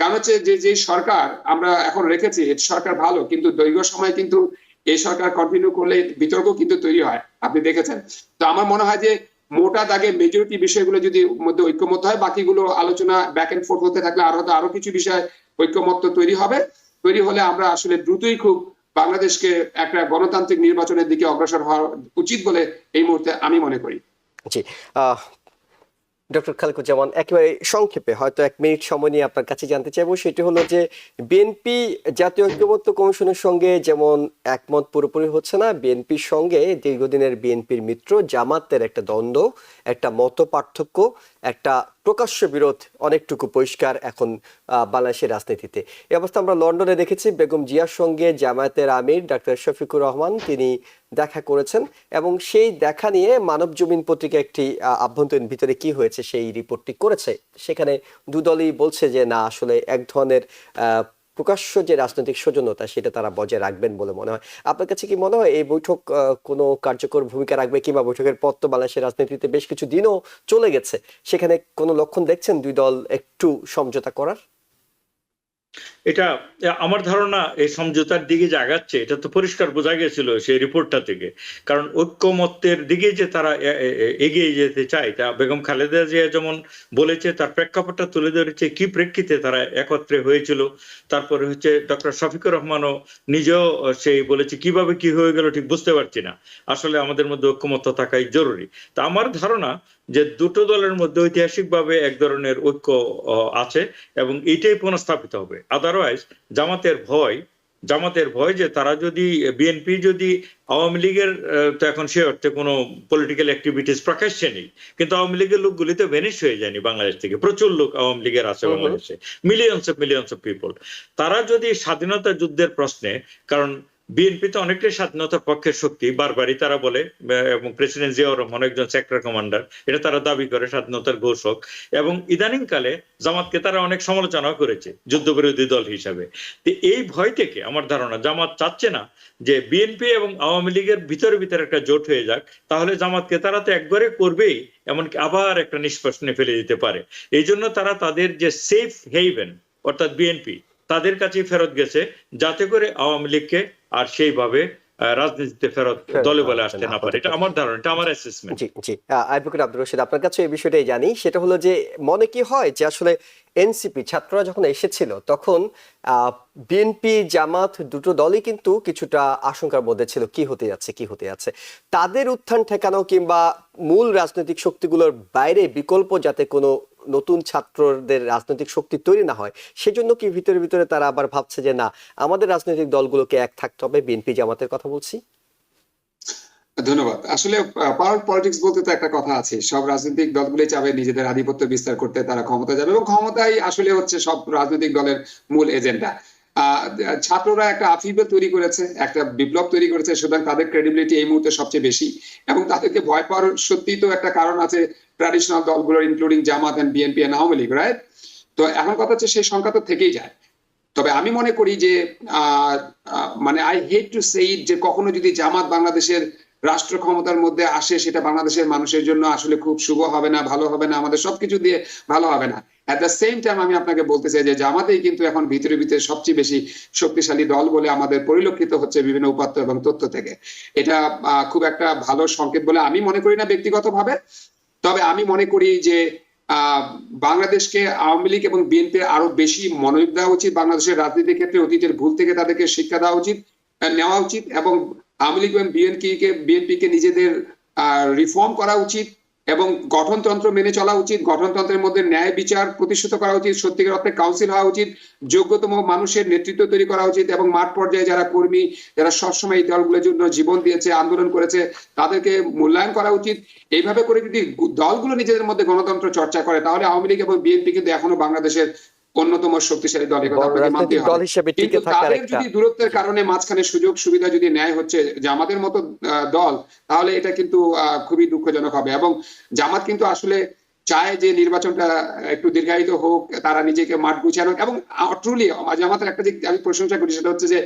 কারণ হচ্ছে যে সরকার আমরা এখন রেখেছি, সরকার ভালো, কিন্তু দীর্ঘ সময় কিন্তু এই সরকার কন্টিনিউ করলে বিতর্ক কিন্তু তৈরি হয়, আপনি দেখেছেন। তো আমার মনে হয় যে মোটা দাগে মেজরিটি বিষয়গুলো যদি মধ্যে ঐক্যমত হয়, বাকিগুলো আলোচনা ব্যাক এন্ড ফোর্থ হতে থাকলে আরো কিছু বিষয় ঐক্যমত তৈরি হবে। তৈরি হলে আমরা আসলে দ্রুতই খুব বাংলাদেশকে একটা গণতান্ত্রিক নির্বাচনের দিকে অগ্রসর হওয়া উচিত বলে এই মুহূর্তে আমি মনে করি। জি, ডক্টর খালেকুজ্জামান, একেবারে সংক্ষেপে হয়তো 1 মিনিট সময় নিয়ে আপনার কাছে জানতে চাইবো, সেটি হলো যে বিএনপি জাতীয় ঐক্যমত্য কমিশনের সঙ্গে যেমন একমত পুরোপুরি হচ্ছে না, বিএনপির সঙ্গে দীর্ঘদিনের বিএনপির মিত্র জামাতের একটা দ্বন্দ্ব, একটা মত পার্থক্য, একটা প্রকাশ্য বিরোধ অনেকটুকু পরিষ্কার এখন বাংলাদেশের রাজনীতিতে। এই অবস্থা আমরা লন্ডনে দেখেছি, বেগম জিয়ার সঙ্গে জামায়াতের আমির ডাক্তার শফিকুর রহমান তিনি দেখা করেছেন এবং সেই দেখা নিয়ে মানবজমিন পত্রিকা একটি আভ্যন্তরীণ ভিতরে কি হয়েছে সেই রিপোর্টটি করেছে। সেখানে দুদলই বলছে যে না, আসলে এক ধরনের প্রকাশ্য যে রাজনৈতিক সৌজন্যতা সেটা তারা বজায় রাখবেন বলে মনে হয়। আপনার কাছে কি মনে হয় এই বৈঠক কোনো কার্যকর ভূমিকা রাখবে, কিংবা বৈঠকের পর তো বাংলাদেশের রাজনীতিতে বেশ কিছু দিনও চলে গেছে, সেখানে কোনো লক্ষণ দেখছেন 2 দল একটু সমঝোতা করার? এটা আমার ধারণা এই সমঝোতার দিকে যে আগাচ্ছে এটা তো পরিষ্কার বোঝা গেছিল সেই রিপোর্টটা থেকে। কারণ ঐক্যমত্যের দিকে যে তারা এগিয়ে যেতে চায়, তা বেগম খালেদা জিয়া যেমন বলেছে, তার প্রেক্ষাপটটা তুলে ধরেছে কি প্রেক্ষিতে তারা একত্রে হয়েছিল। তারপরে হচ্ছে ডক্টর শফিকুর রহমানও নিজেও সেই বলেছে কিভাবে কি হয়ে গেল ঠিক বুঝতে পারছি না, আসলে আমাদের মধ্যে ঐক্যমত্য থাকাই জরুরি। তা আমার ধারণা যে দুটো দলের মধ্যে ঐতিহাসিকভাবে এক ধরনের ঐক্য আছে এবং এইটাই পুনঃস্থাপিত হবে। আদারওয়াইজ জামাতের ভয় যে তারা যদি বিএনপি যদি আওয়ামী লীগের তো এখন সে অর্থে কোনো পলিটিক্যাল অ্যাক্টিভিটিস প্রকাশ্যে নেই, কিন্তু আওয়ামী লীগের লোকগুলি তো ভ্যানিশ হয়ে যায়নি বাংলাদেশ থেকে, প্রচুর লোক আওয়ামী লীগের আছে বাংলাদেশে, মিলিয়নস অফ পিপল। তারা যদি স্বাধীনতা যুদ্ধের প্রশ্নে, কারণ বিএনপি তো অনেকটাই স্বাধীনতার পক্ষের শক্তি, বারবারই তারা বলে, এবং প্রেসিডেন্ট জিয়াউর রহমান একজন সেক্টর কমান্ডার, এটা তারা দাবি করে স্বাধীনতার ঘোষক, এবং ইদানিংকালে জামাতকে তারা অনেক সমালোচনাও করেছে যুদ্ধবিরোধী দল হিসাবে। তো এই ভয় থেকে আমার ধারণা জামাত চাচ্ছে না যে বিএনপি এবং আওয়ামী লীগের ভিতরে একটা জোট হয়ে যাক, তাহলে জামাতকে তারা তো একবারে করবেই, এমনকি আবার একটা নিষ্প্রশ্নে ফেলে দিতে পারে। এই জন্য তারা তাদের যে সেফ হেইভেন অর্থাৎ বিএনপি তাদের কাছে ফেরত গেছে, যাতে করে আওয়ামী লীগকে আর সেইভাবে রাজনীতিতে ফেরত দলে বলে আসতে না পারে। এটা আমার ধারণা, এটা আমার অ্যাসেসমেন্ট। জি জি, অ্যাডভোকেট আব্দুর রশিদ, আপনার কাছে এই বিষয়টাই জানি, সেটা হলো যে মনে কি হয় যে আসলে এনসিপি ছাত্ররা যখন এসেছিল তখন বিএনপি জামাত দুটো দলই কিন্তু কিছুটা আশঙ্কার মধ্যে ছিল কি হতে যাচ্ছে, তাদের উত্থান ঠেকানো কিংবা মূল রাজনৈতিক শক্তিগুলোর বাইরে বিকল্প যাতে কোনো নতুন ছাত্রদের রাজনৈতিক শক্তি তৈরি না হয়, সেজন্য কি ভিতরে তারা আবার ভাবছে যে না, আমাদের রাজনৈতিক দলগুলোকে এক থাকতে হবে, বিএনপি জামাতের কথা বলছি? ধন্যবাদ। আসলে পাওয়ার পলিটিক্স বলতে তো একটা কথা আছে, সব রাজনৈতিক দলগুলোই চাবে নিজেদের আধিপত্য বিস্তার করতে, তারা ক্ষমতা যাবে এবং ক্ষমতাই আসলে হচ্ছে সব রাজনৈতিক দলের মূল এজেন্ডা। ছাত্ররা একটা আফিবত তৈরি করেছে, একটা বিপ্লব তৈরি করেছে, সুতরাং তাদের ক্রেডিবিলিটি এই মুহূর্তে সবচেয়ে বেশি এবং তাদেরকে ভয় পাওয়ার সত্যিই তো একটা কারণ আছে ট্র্যাডিশনাল দলগুলোর, including Jamaat and BNP and Awami League, right? তো এখন কথা হচ্ছে সেই সংখ্যা তো থেকেই যায়। তবে আমি মনে করি যে মানে আই হেট টু সে ইট, যে কখনো যদি জামাত বাংলাদেশের রাষ্ট্র ক্ষমতার মধ্যে আসে সেটা বাংলাদেশের মানুষের জন্য আসলে খুব শুভ হবে না, ভালো হবে না, আমাদের সবকিছু দিয়ে ভালো হবে না। এট দ্য সেম টাইম আমি আপনাকে বলতে চাই যে জামাতেই কিন্তু এখন ভিতরে ভিতরে সবচেয়ে বেশি শক্তিশালী দল বলে আমাদের পরিলক্ষিত হচ্ছে বিভিন্ন উপাত্ত এবং তথ্য থেকে। এটা খুব একটা ভালো সংকেত বলে আমি মনে করি না ব্যক্তিগতভাবে। তবে আমি মনে করি যে বাংলাদেশকে আওয়ামী লীগ এবং বিএনপি আরো বেশি মনোযোগ দেওয়া উচিত, বাংলাদেশের রাজনীতির ক্ষেত্রে অতীতের ভুল থেকে তাদেরকে শিক্ষা দেওয়া উচিত, নেওয়া উচিত এবং আওয়ামী লীগ এবং বিএনপিকে নিজেদের রিফর্ম করা উচিত এবং গঠনতন্ত্র মেনে চলা উচিত, গঠনতন্ত্রের মধ্যে ন্যায় বিচার প্রতিষ্ঠিত করা উচিত, সত্যিকার অর্থে কাউন্সিল হওয়া উচিত, যোগ্যতম মানুষের নেতৃত্ব তৈরি করা উচিত এবং মাঠ পর্যায়ে যারা কর্মী, যারা সবসময় এই দলগুলোর জন্য জীবন দিয়েছে, আন্দোলন করেছে, তাদেরকে মূল্যায়ন করা উচিত। এইভাবে করে যদি দলগুলো নিজেদের মধ্যে গণতন্ত্র চর্চা করে তাহলে আওয়ামী লীগ এবং বিএনপি কিন্তু এখনো বাংলাদেশের অন্যতম শক্তিশালী দল, কথা আপনাকে মানতে রাজনৈতিক দল হবে। হিসেবে টিকে কিন্তু থাকার তাদের একটা যদি দূরত্বের কারণে মাঝখানে সুযোগ সুবিধা যদি নেয় হচ্ছে জামাতের মতো দল, তাহলে এটা কিন্তু খুবই দুঃখজনক হবে। এবং জামাত কিন্তু আসলে চায় যে নির্বাচনটা একটু দীর্ঘায়িত হোক, তারা নিজেকে মাঠ গুছানো এবং ট্রুলি জামাতের একটা দিক আমি প্রশংসা করি, সেটা হচ্ছে যে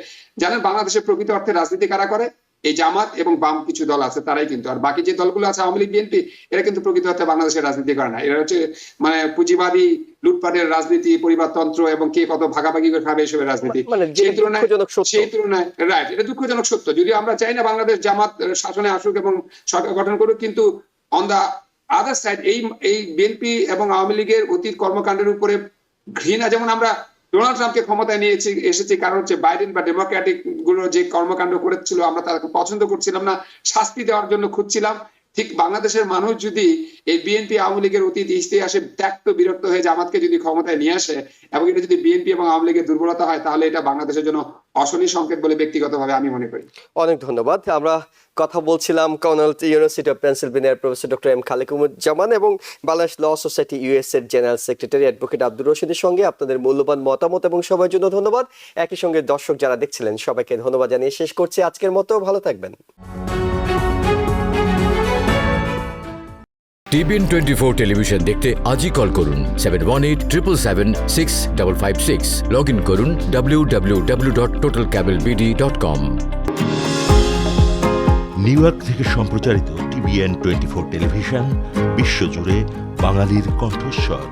জানেন বাংলাদেশের প্রকৃত অর্থে রাজনীতি কারা করে? এই জামাত এবং বাম কিছু দল আছে তারাই কিন্তু, আর বাকি যে দলগুলো আছে আওয়ামী লীগ বিএনপি, এরা কিন্তু প্রকৃত অর্থে বাংলাদেশের রাজনীতি করে না। এরা হচ্ছে মানে পুঁজিবাদী লুটপাটের রাজনীতি, পরিবারতন্ত্র এবং কে কত ভাগাভাগি করে খাবে এসবের রাজনীতি। মানে যে দুঃখজনক সত্য। সেই তুলনায় রাইট, এটা দুঃখজনক সত্য। যদিও আমরা চাই না বাংলাদেশ জামাত শাসনে আসুক এবং সরকার গঠন করুক, কিন্তু অন দা আদার সাইড এই বিএনপি এবং আওয়ামী লীগের অতীত কর্মকাণ্ডের উপরে ঘৃণা, যেমন আমরা ডোনাল্ড ট্রাম্পকে ক্ষমতায় নিয়ে এসেছে কারণ হচ্ছে বাইডেন বা ডেমোক্রেটিক গুলো যে কর্মকাণ্ড করেছিল আমরা তাকে পছন্দ করছিলাম না, শাস্তি দেওয়ার জন্য খুঁজছিলাম। ঠিক বাংলাদেশের মানুষ যদি এই বিএনপি আওয়ামী লীগের অতীত ইতিহাসে ত্যাক্ত বিরক্ত হয়ে জামাতকে যদি ক্ষমতায় নিয়ে আসে এবং এটা যদি বিএনপি এবং আওয়ামী লীগের দুর্বলতা হয়, তাহলে এটা বাংলাদেশের জন্য অশনি সংকেত বলে ব্যক্তিগতভাবে আমি মনে করি। অনেক ধন্যবাদ। আমরা কথা বলছিলাম কর্নেল ইউনিভার্সিটি অফ পেনসিলভেনিয়ার প্রফেসর ডক্টর এম খালেকুমুজ্জামান এবং বাংলাদেশ ল সোসাইটি ইউএস এর জেনারেল সেক্রেটারি অ্যাডভোকেট আব্দুর রশিদের সঙ্গে। আপনাদের মূল্যবান মতামত এবং সবার জন্য ধন্যবাদ। একই সঙ্গে দর্শক যারা দেখছিলেন সবাইকে ধন্যবাদ জানিয়ে শেষ করছি আজকের মতো। ভালো থাকবেন। টিবিএন 24 টেলিভিশন দেখতে আজই কল করুন 7187776556। লগ ইন করুন www.totalcablebd.com। নিউ ইয়র্ক থেকে সম্প্রচারিত টিবিএন 24 টেলিভিশন বিশ্বজুড়ে বাঙালির কণ্ঠস্বর।